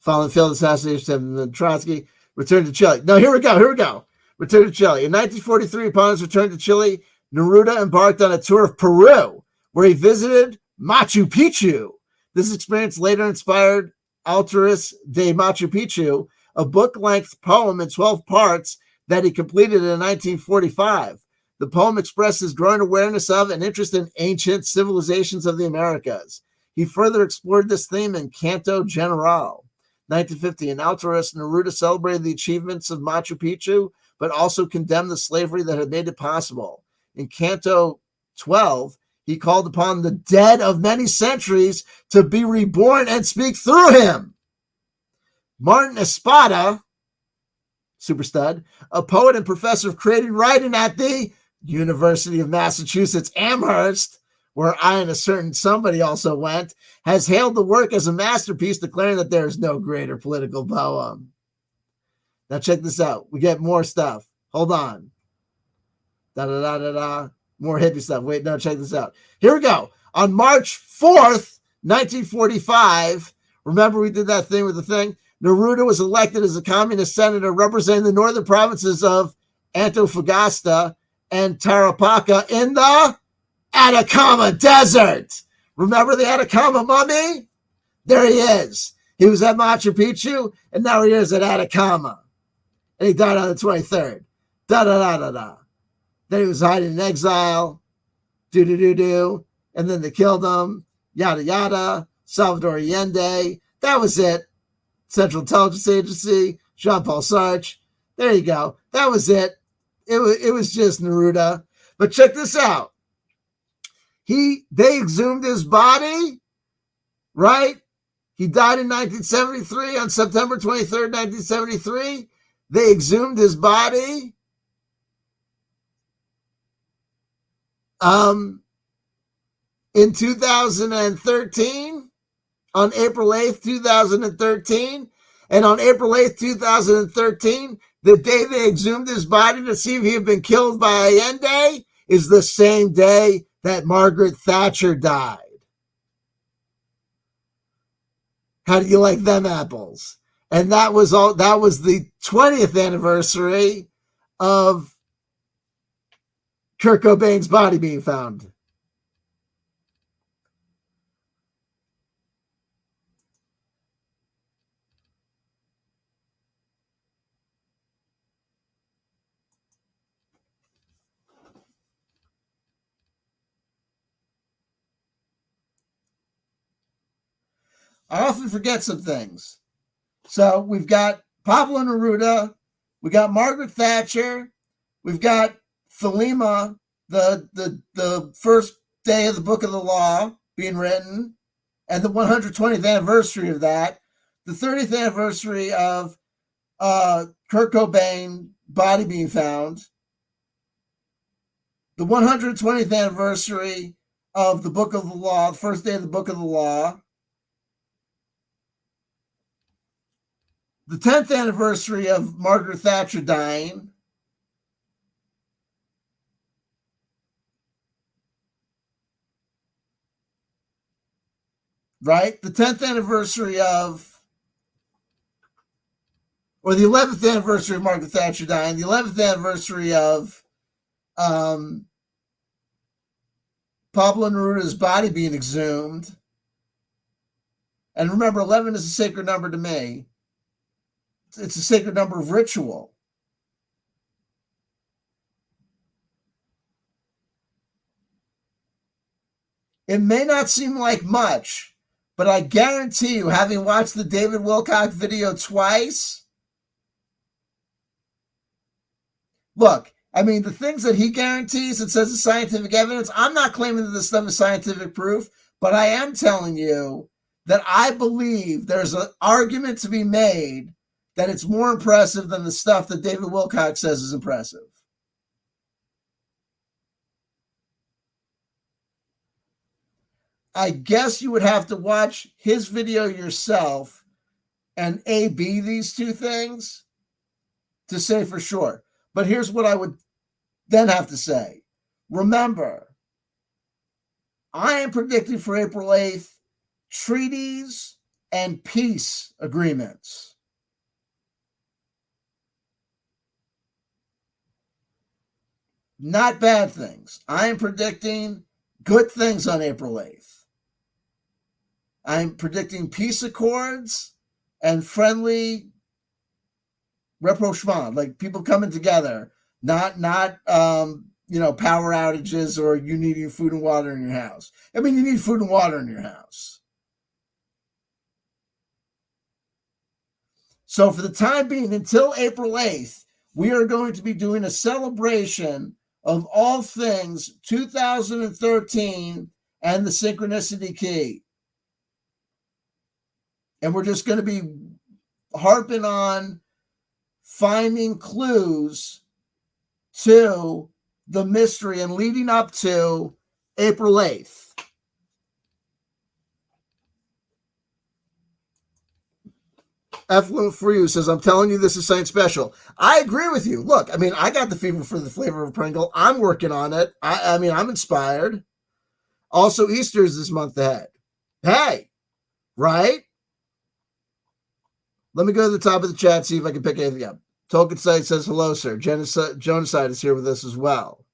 Following failed assassination of Trotsky. Return to Chile. No, here we go. Return to Chile. In 1943, upon his return to Chile, Neruda embarked on a tour of Peru, where he visited Machu Picchu. This experience later inspired Altares de Machu Picchu, a book-length poem in 12 parts that he completed in 1945. The poem expressed his growing awareness of and interest in ancient civilizations of the Americas. He further explored this theme in Canto General. 1950, in Altares, Neruda celebrated the achievements of Machu Picchu, but also condemned the slavery that had made it possible. In Canto 12, he called upon the dead of many centuries to be reborn and speak through him. Martin Espada, super stud, a poet and professor of creative writing at the University of Massachusetts Amherst, where I and a certain somebody also went, has hailed the work as a masterpiece, declaring that there is no greater political poem. Now check this out. We get more stuff. Hold on. More hippie stuff. Wait, no, check this out. Here we go. On March 4th, 1945, remember we did that thing with the thing? Neruda was elected as a communist senator representing the northern provinces of Antofagasta and Tarapacá in the Atacama Desert. Remember the Atacama mummy? There he is. He was at Machu Picchu, and now he is at Atacama. And he died on the 23rd. Then he was hiding in exile. And then they killed him. Yada, yada. Salvador Allende. That was it. Central Intelligence Agency. Jean-Paul Sartre. There you go. That was it. It was just Neruda. But check this out. They exhumed his body, right? He died in 1973 on September 23rd, 1973. They exhumed his body um, in 2013, on April 8th, 2013. And on April 8th, 2013, the day they exhumed his body to see if he had been killed by Allende is the same day that Margaret Thatcher died. How do you like them apples? And that was the 20th anniversary of Kurt Cobain's body being found. I often forget some things. So we've got Pablo Neruda, we got Margaret Thatcher, we've got Thelema, the first day of the Book of the Law being written, and the 120th anniversary of that, the 30th anniversary of Kurt Cobain body being found, the 120th anniversary of the Book of the Law, the first day of the Book of the Law, the 10th anniversary of Margaret Thatcher dying, right? The 10th anniversary of, or the 11th anniversary of Margaret Thatcher dying, the 11th anniversary of Pablo Neruda's body being exhumed. And remember, 11 is a sacred number to me. It's a sacred number of ritual. It may not seem like much, but I guarantee you, having watched the David Wilcock video twice, look, I mean, the things that he guarantees and says is scientific evidence, I'm not claiming that this stuff is scientific proof, but I am telling you that I believe there's an argument to be made that it's more impressive than the stuff that David Wilcock says is impressive. I guess you would have to watch his video yourself and A-B these two things to say for sure. But here's what I would then have to say. Remember, I am predicting for April 8th treaties and peace agreements. Not bad things. I am predicting good things on April 8th. I'm predicting peace accords and friendly rapprochement, like people coming together, not power outages or you needing food and water in your house. I mean, you need food and water in your house. So for the time being, until April 8th, we are going to be doing a celebration of all things 2013 and the Synchronicity Key. And we're just going to be harping on finding clues to the mystery and leading up to April 8th. Effluent for You says, I'm telling you, this is Saint Special. I agree with you. Look, I mean, I got the fever for the flavor of a Pringle. I'm working on it. I mean, I'm inspired. Also, Easter is this month ahead. Hey, right? Let me go to the top of the chat, see if I can pick anything up. Tolkien Site says, hello, sir. Genocide is here with us as well.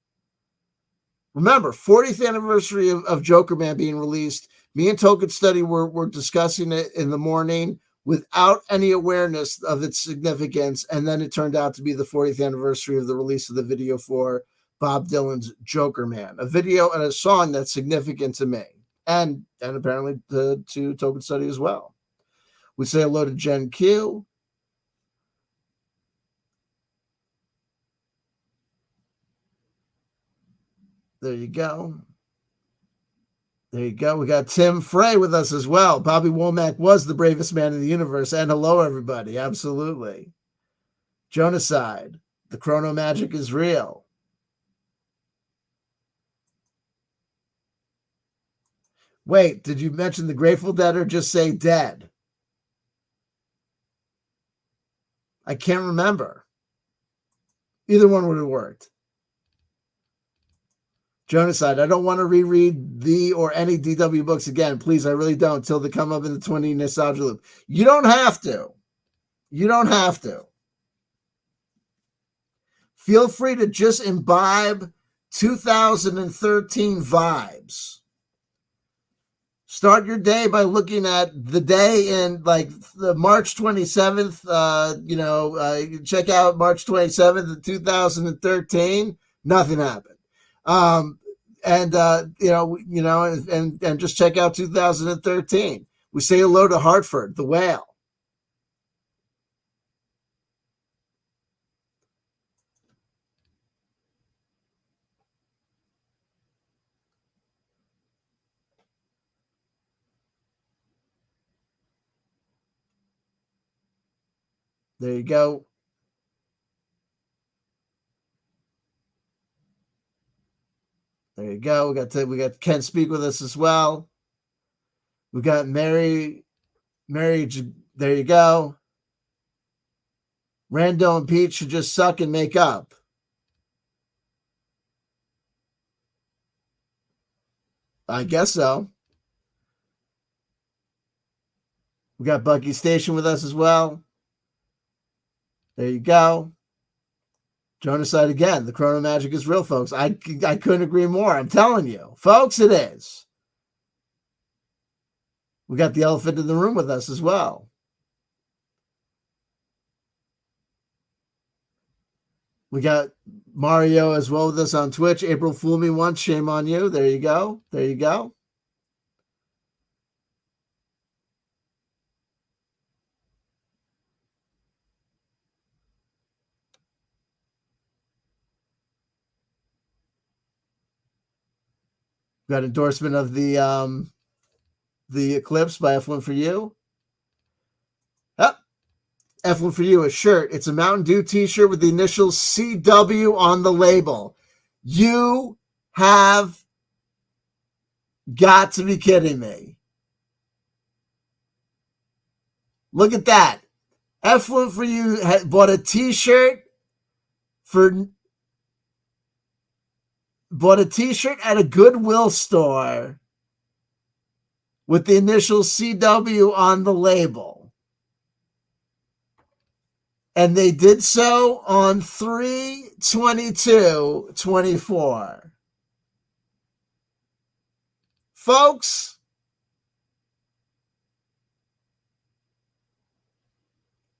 Remember, 40th anniversary of Joker Man being released. Me and Tolkien Study were discussing it in the morning without any awareness of its significance, and then it turned out to be the 40th anniversary of the release of the video for Bob Dylan's Joker Man, a video and a song that's significant to me, and apparently to Tolkien Study as well. We say hello to Jen Q. There you go. There you go. We got Tim Frey with us as well. Bobby Womack was the bravest man in the universe. And hello, everybody. Absolutely. Jonocide. The chrono magic is real. Wait, did you mention the Grateful Dead or just say dead? I can't remember. Either one would have worked. Jonocide. I don't want to reread the or any DW books again. Please, I really don't, until they come up in the 20 nostalgia loop. You don't have to. You don't have to. Feel free to just imbibe 2013 vibes. Start your day by looking at the day in like the March 27th. Check out March 27th of 2013. Nothing happened. And just check out 2013. We say hello to Hartford, the whale. There you go. There you go. We got Ken speak with us as well. We got Mary. There you go. Rando and Pete should just suck and make up. I guess so. We got Bucky Station with us as well. There you go. Jonocide again. The chrono magic is real, folks. I couldn't agree more. I'm telling you. Folks, it is. We got the elephant in the room with us as well. We got Mario as well with us on Twitch. April fooled me once. Shame on you. There you go. There you go. We got endorsement of the Eclipse by F1 for You. Yep. F1 for You, a shirt. It's a Mountain Dew t-shirt with the initials CW on the label. You have got to be kidding me. Look at that. F1 for You bought a t-shirt at a Goodwill store with the initials CW on the label. And they did so on 3/22/24. Folks,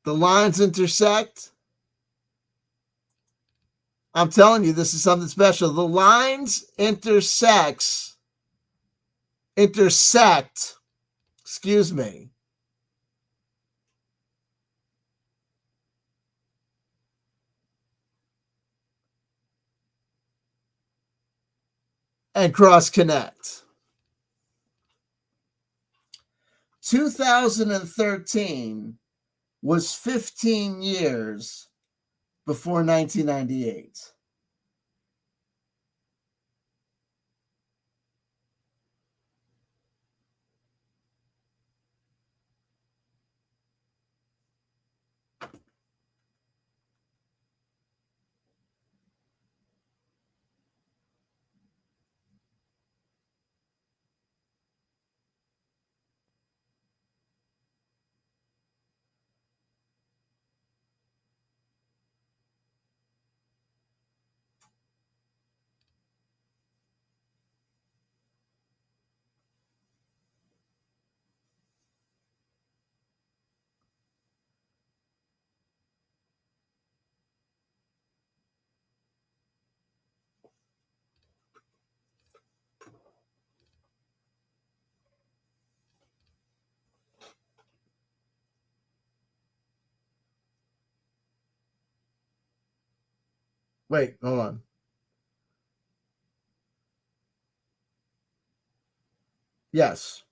the lines intersect. I'm telling you, this is something special. The lines intersect, excuse me, and cross connect. 2013 was 15 years before 1998. Wait, hold on. Yes.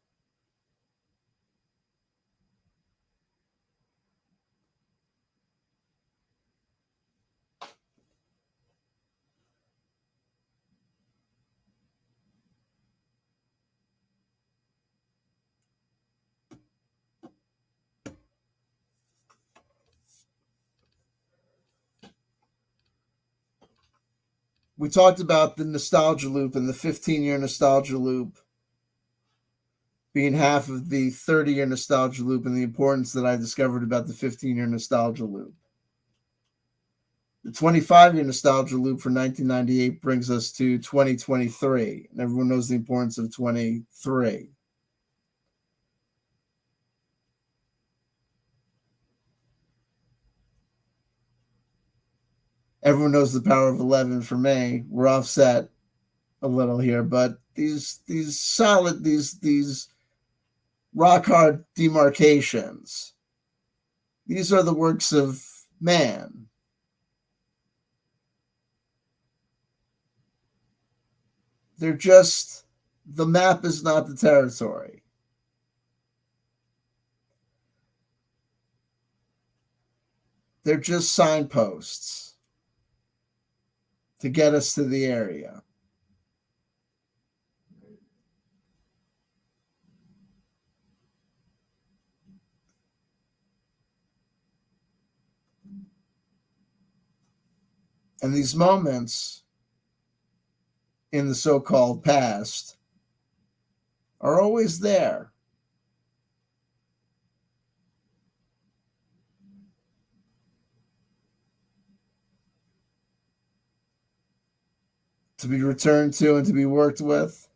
We talked about the nostalgia loop and the 15-year nostalgia loop being half of the 30-year nostalgia loop, and the importance that I discovered about the 15-year nostalgia loop. The 25-year nostalgia loop for 1998 brings us to 2023, and everyone knows the importance of 23. Everyone knows the power of 11 for me. We're offset a little here, but these solid, these rock hard demarcations, these are the works of man. They're just, the map is not the territory. They're just signposts to get us to the area. And these moments in the so-called past are always there. To be returned to and to be worked with.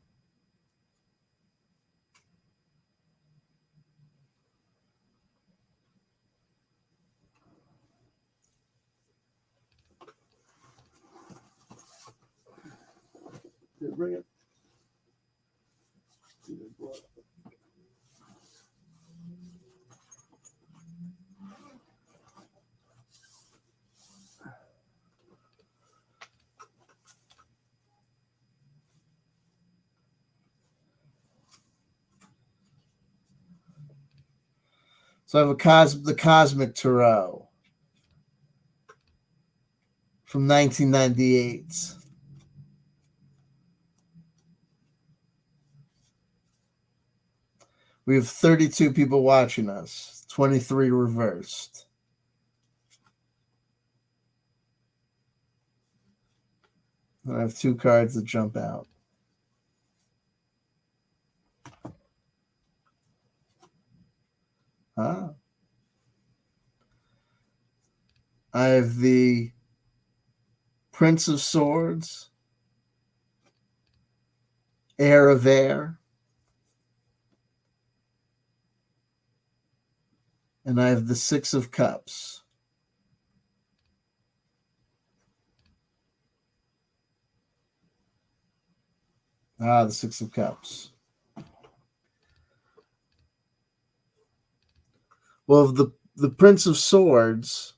Bring it. So I have the Cosmic Tarot from 1998. We have 32 people watching us, 23 reversed. And I have two cards that jump out. I have the Prince of Swords, Heir of Air, and I have the Six of Cups. The Six of Cups. Well, the Prince of Swords,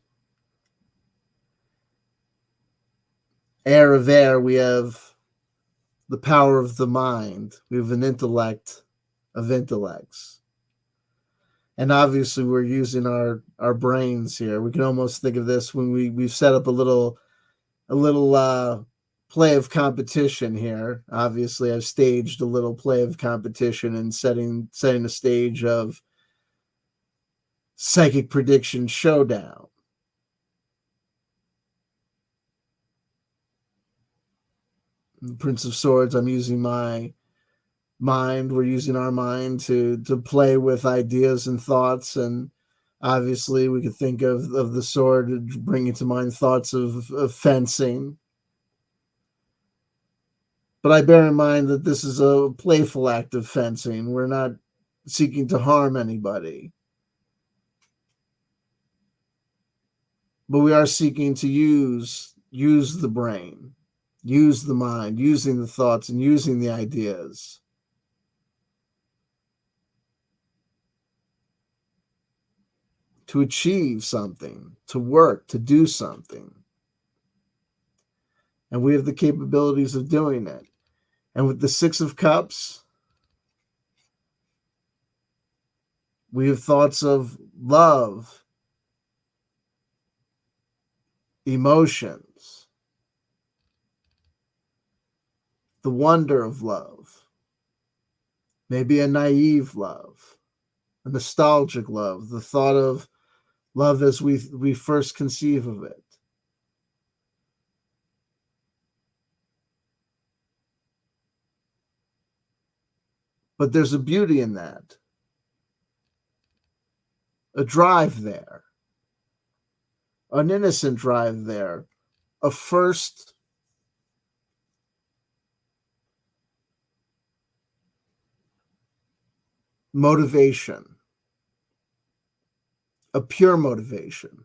Heir of Air, we have the power of the mind. We have an intellect of intellects. And obviously we're using our brains here. We can almost think of this when we've set up a little play of competition here. Obviously I've staged a little play of competition and setting a stage of psychic prediction showdown. The Prince of Swords, I'm using my mind. We're using our mind to play with ideas and thoughts, and obviously we could think of the sword, bringing to mind thoughts of fencing. But I bear in mind that this is a playful act of fencing. We're not seeking to harm anybody. But we are seeking to use the brain, use the mind, using the thoughts and using the ideas to achieve something, to work, to do something. And we have the capabilities of doing it. And with the Six of Cups, we have thoughts of love, emotions, the wonder of love, maybe a naive love, a nostalgic love, the thought of love as we first conceive of it. But there's a beauty in that, a drive there, an innocent drive there, a first motivation, a pure motivation.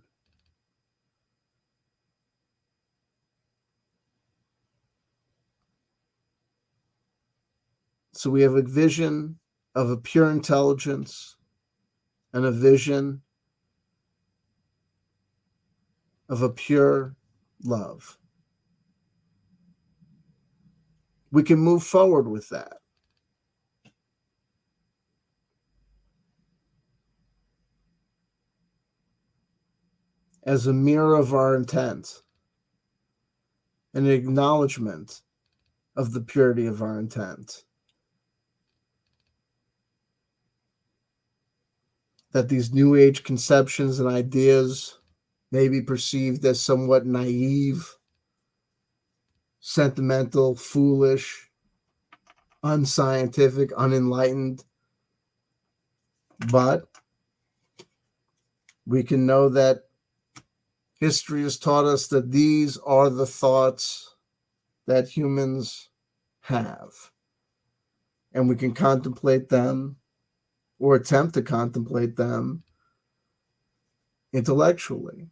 So we have a vision of a pure intelligence and a vision of a pure love. We can move forward with that. As a mirror of our intent, an acknowledgement of the purity of our intent. That these New Age conceptions and ideas may be perceived as somewhat naive, sentimental, foolish, unscientific, unenlightened, but we can know that history has taught us that these are the thoughts that humans have. And we can contemplate them or attempt to contemplate them intellectually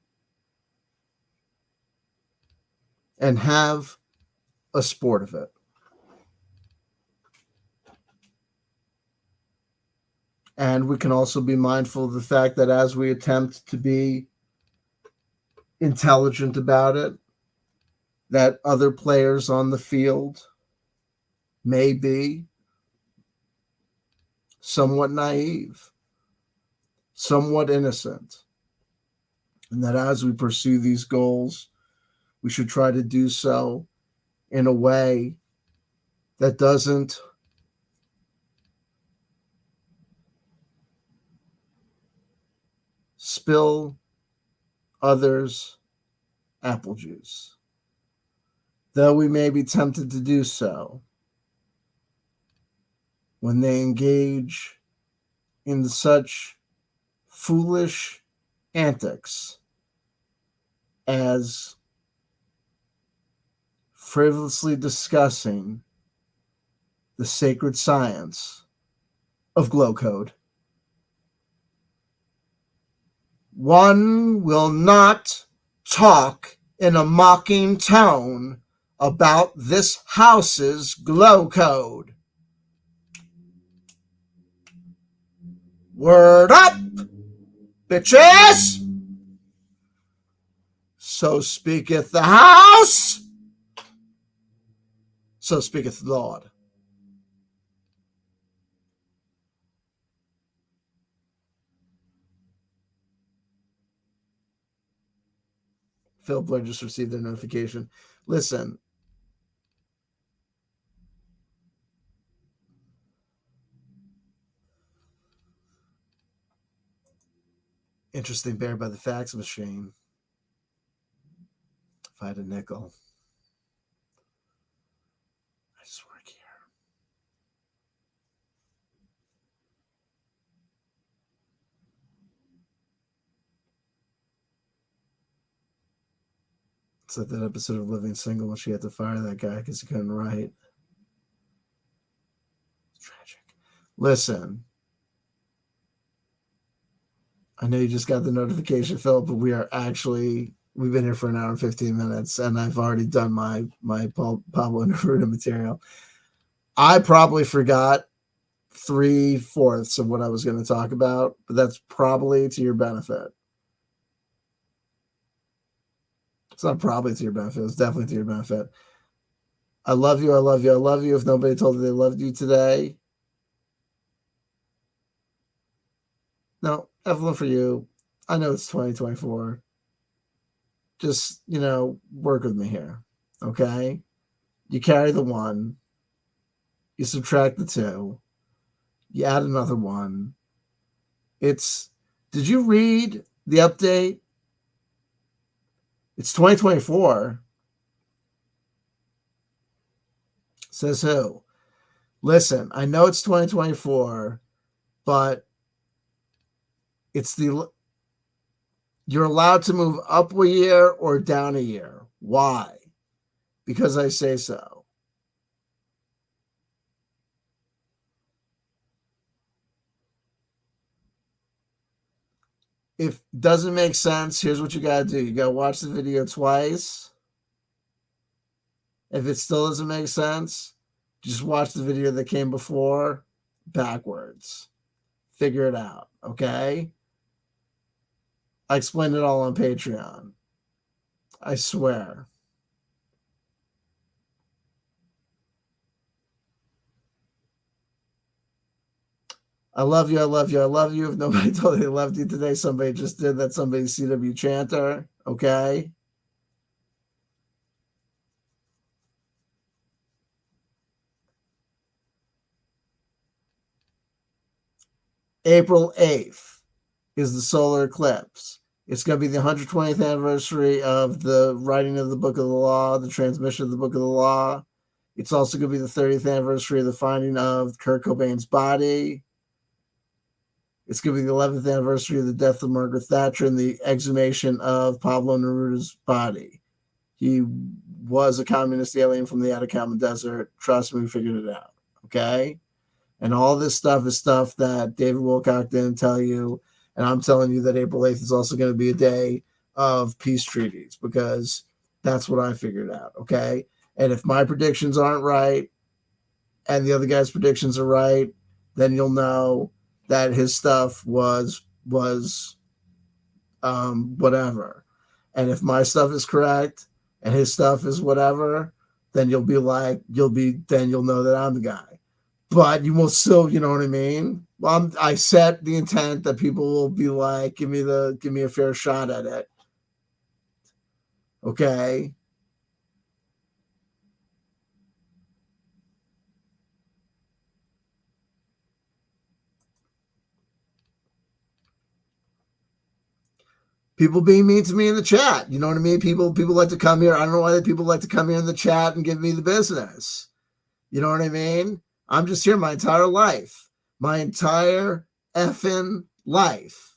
and have a sport of it. And we can also be mindful of the fact that as we attempt to be intelligent about it, that other players on the field may be somewhat naive, somewhat innocent, and that as we pursue these goals, we should try to do so in a way that doesn't spill others' apple juice. Though we may be tempted to do so when they engage in such foolish antics as frivolously discussing the sacred science of glow code. One will not talk in a mocking tone about this house's glow code. Word up, bitches! So speaketh the house, so speaketh the Lord. Phil Blair just received their notification. Listen, interesting bear by the fax machine. If I had a nickel, I just work here. It's like that episode of Living Single when she had to fire that guy because he couldn't write. It's tragic. Listen, I know you just got the notification, Phil, but we've been here for an hour and 15 minutes, and I've already done my Pablo Neruda material. I probably forgot 3/4 of what I was going to talk about, but that's probably to your benefit. It's not probably to your benefit. It's definitely to your benefit. I love you. I love you. I love you. If nobody told you they loved you today, no, Evelyn, for you. I know it's 2024. Just, work with me here. Okay? You carry the 1. You subtract the 2. You add another 1. Did you read the update? It's 2024. Says who? Listen, I know it's 2024, but it's the you're allowed to move up a year or down a year. Why? Because I say so. If it doesn't make sense, here's what you got to do. You got to watch the video twice. If it still doesn't make sense, just watch the video that came before backwards. Figure it out, okay? I explained it all on Patreon. I swear. I love you, I love you, I love you. If nobody told you they loved you today, somebody just did. That's somebody's CW chanter, okay? April 8th is the solar eclipse. It's going to be the 120th anniversary of the writing of the Book of the Law, the transmission of the Book of the Law. It's also going to be the 30th anniversary of the finding of Kurt Cobain's body. It's going to be the 11th anniversary of the death of Margaret Thatcher and the exhumation of Pablo Neruda's body. He was a communist alien from the Atacama Desert. Trust me, we figured it out. Okay? And all this stuff is stuff that David Wilcock didn't tell you. And I'm telling you that April 8th is also going to be a day of peace treaties because that's what I figured out. Okay? And if my predictions aren't right and the other guy's predictions are right, then you'll know that his stuff was whatever. And if my stuff is correct and his stuff is whatever, then you'll know that I'm the guy. But you will still, you know what I mean? Well, I set the intent that people will be like, give me a fair shot at it. Okay. People being mean to me in the chat. You know what I mean? People like to come here. I don't know why people like to come here in the chat and give me the business. You know what I mean? I'm just here my entire life. My entire effing life.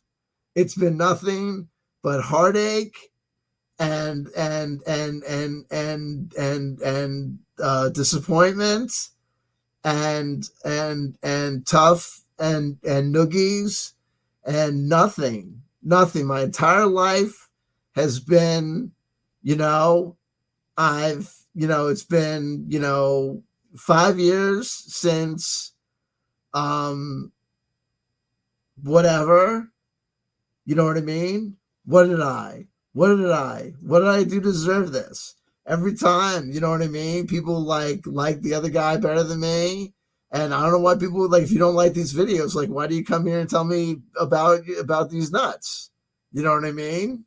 It's been nothing but heartache and disappointment and tough and noogies and nothing. My entire life has been, it's been, 5 years since whatever, you know what I mean? What did I do to deserve this? Every time, you know what I mean? People like the other guy better than me. And I don't know why people like, if you don't like these videos, like, why do you come here and tell me about these nuts? You know what I mean?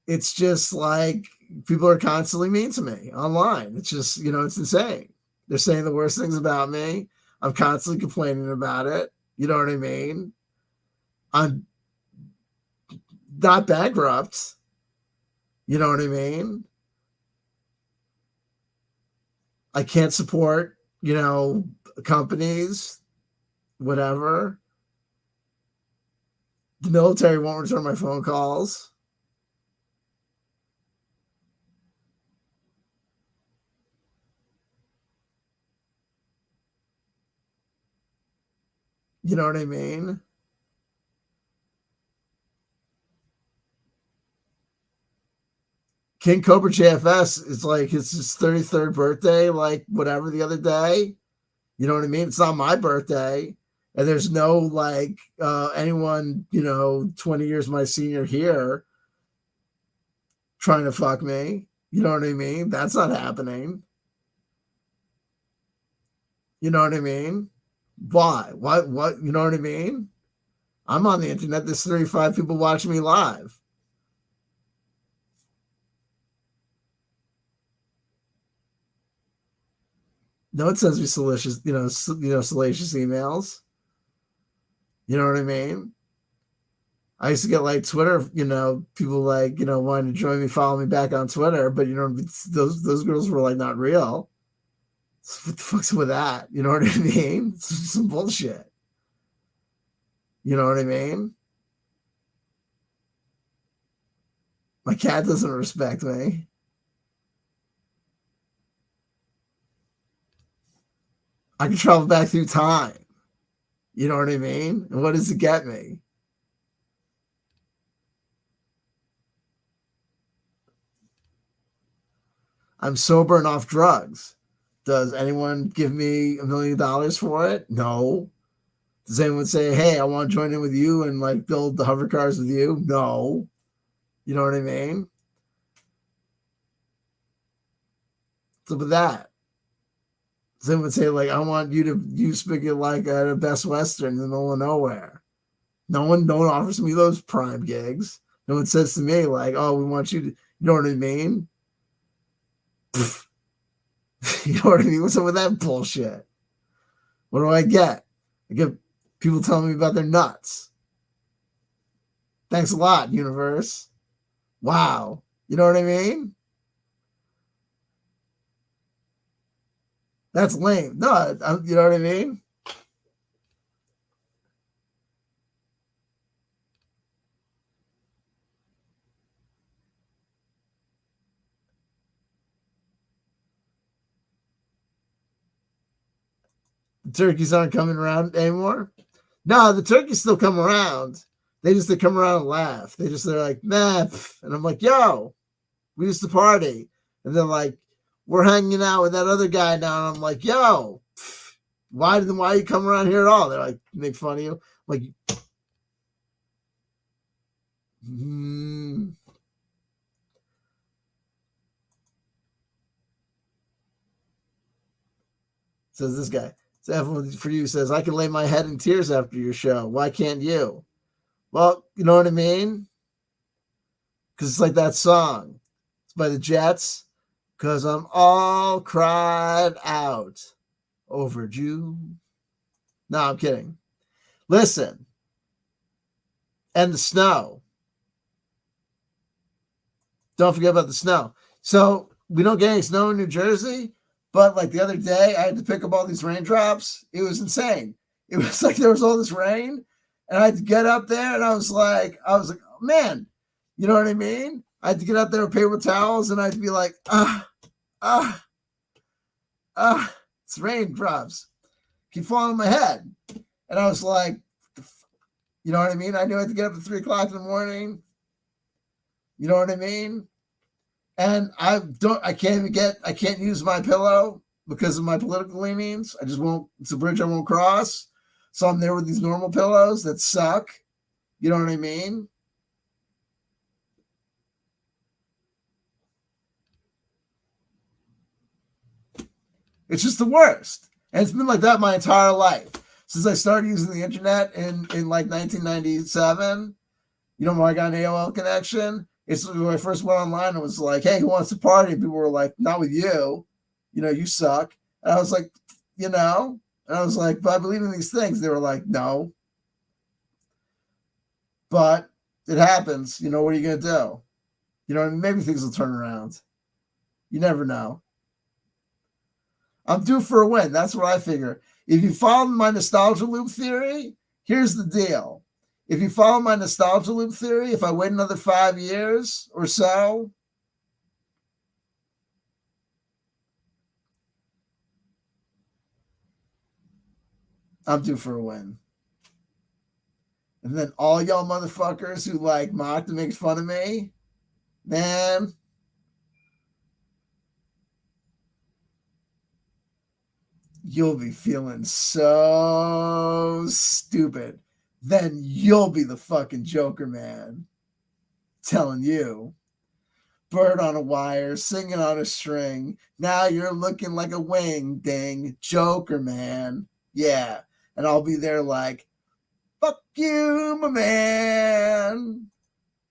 It's just like people are constantly mean to me online. It's just, it's insane. They're saying the worst things about me. I'm constantly complaining about it. You know what I mean? I'm not bankrupt. You know what I mean? I can't support, companies, whatever. The military won't return my phone calls. You know what I mean? King Cobra JFS is like it's his 33rd birthday, like whatever the other day. You know what I mean? It's not my birthday. And there's no like anyone, 20 years my senior here trying to fuck me. You know what I mean? That's not happening. You know what I mean? Why? What? You know what I mean? I'm on the internet. There's 35 people watching me live. No one sends me salacious, salacious emails. You know what I mean? I used to get like Twitter, people like, wanting to join me, follow me back on Twitter, but those girls were like not real. What the fuck's with that? You know what I mean? It's some bullshit. You know what I mean? My cat doesn't respect me. I can travel back through time. You know what I mean? And what does it get me? I'm sober and off drugs. Does anyone give me $1 million for it? No. Does anyone say, hey, I want to join in with you and like build the hover cars with you? No. You know what I mean? So with that, does anyone say like, I want you to use Spigot like at a Best Western in the middle of nowhere? No one offers me those prime gigs. No one says to me like, oh, we want you to, you know what I mean? You know what I mean? What's up with that bullshit? What do I get? I get people telling me about their nuts. Thanks a lot, universe. Wow. You know what I mean? That's lame. No, you know what I mean? The turkeys aren't coming around anymore. No, the turkeys still come around. They come around and laugh. They're like, nah. And I'm like, yo, we used to party. And they're like, we're hanging out with that other guy now. And I'm like, yo, why you come around here at all? They're like, make fun of you. I'm like, says this guy. So everyone for you says, I can lay my head in tears after your show. Why can't you? Well, you know what I mean? Because it's like that song. It's by the Jets. Because I'm all cried out over you. No, I'm kidding. Listen. And the snow. Don't forget about the snow. So we don't get any snow in New Jersey. But like the other day, I had to pick up all these raindrops. It was insane. It was like there was all this rain. And I had to get up there and I was like, oh, man, you know what I mean? I had to get out there with paper towels and I had to be like, it's raindrops. Keep falling on my head. And I was like, you know what I mean? I knew I had to get up at 3:00 in the morning. You know what I mean? And I can't use my pillow because of my political leanings. I just won't, it's a bridge I won't cross. So I'm there with these normal pillows that suck. You know what I mean? It's just the worst. And it's been like that my entire life. Since I started using the internet in like 1997, you know, when I got an AOL connection, it's when I first went online, it was like, hey, who wants to party? And people were like, not with you. You know, you suck. And I was like, you know, and I was like, but I believe in these things. They were like, no. But it happens. You know, what are you going to do? You know, maybe things will turn around. You never know. I'm due for a win. That's what I figure. If you follow my nostalgia loop theory, here's the deal. If you follow my nostalgia loop theory, if I wait another 5 years or so, I'm due for a win. And then all y'all motherfuckers who like mocked and makes fun of me, man, you'll be feeling so stupid. Then you'll be the fucking Joker, man. Telling you. Bird on a wire, singing on a string. Now you're looking like a wing ding. Joker, man. Yeah. And I'll be there like, fuck you, my man.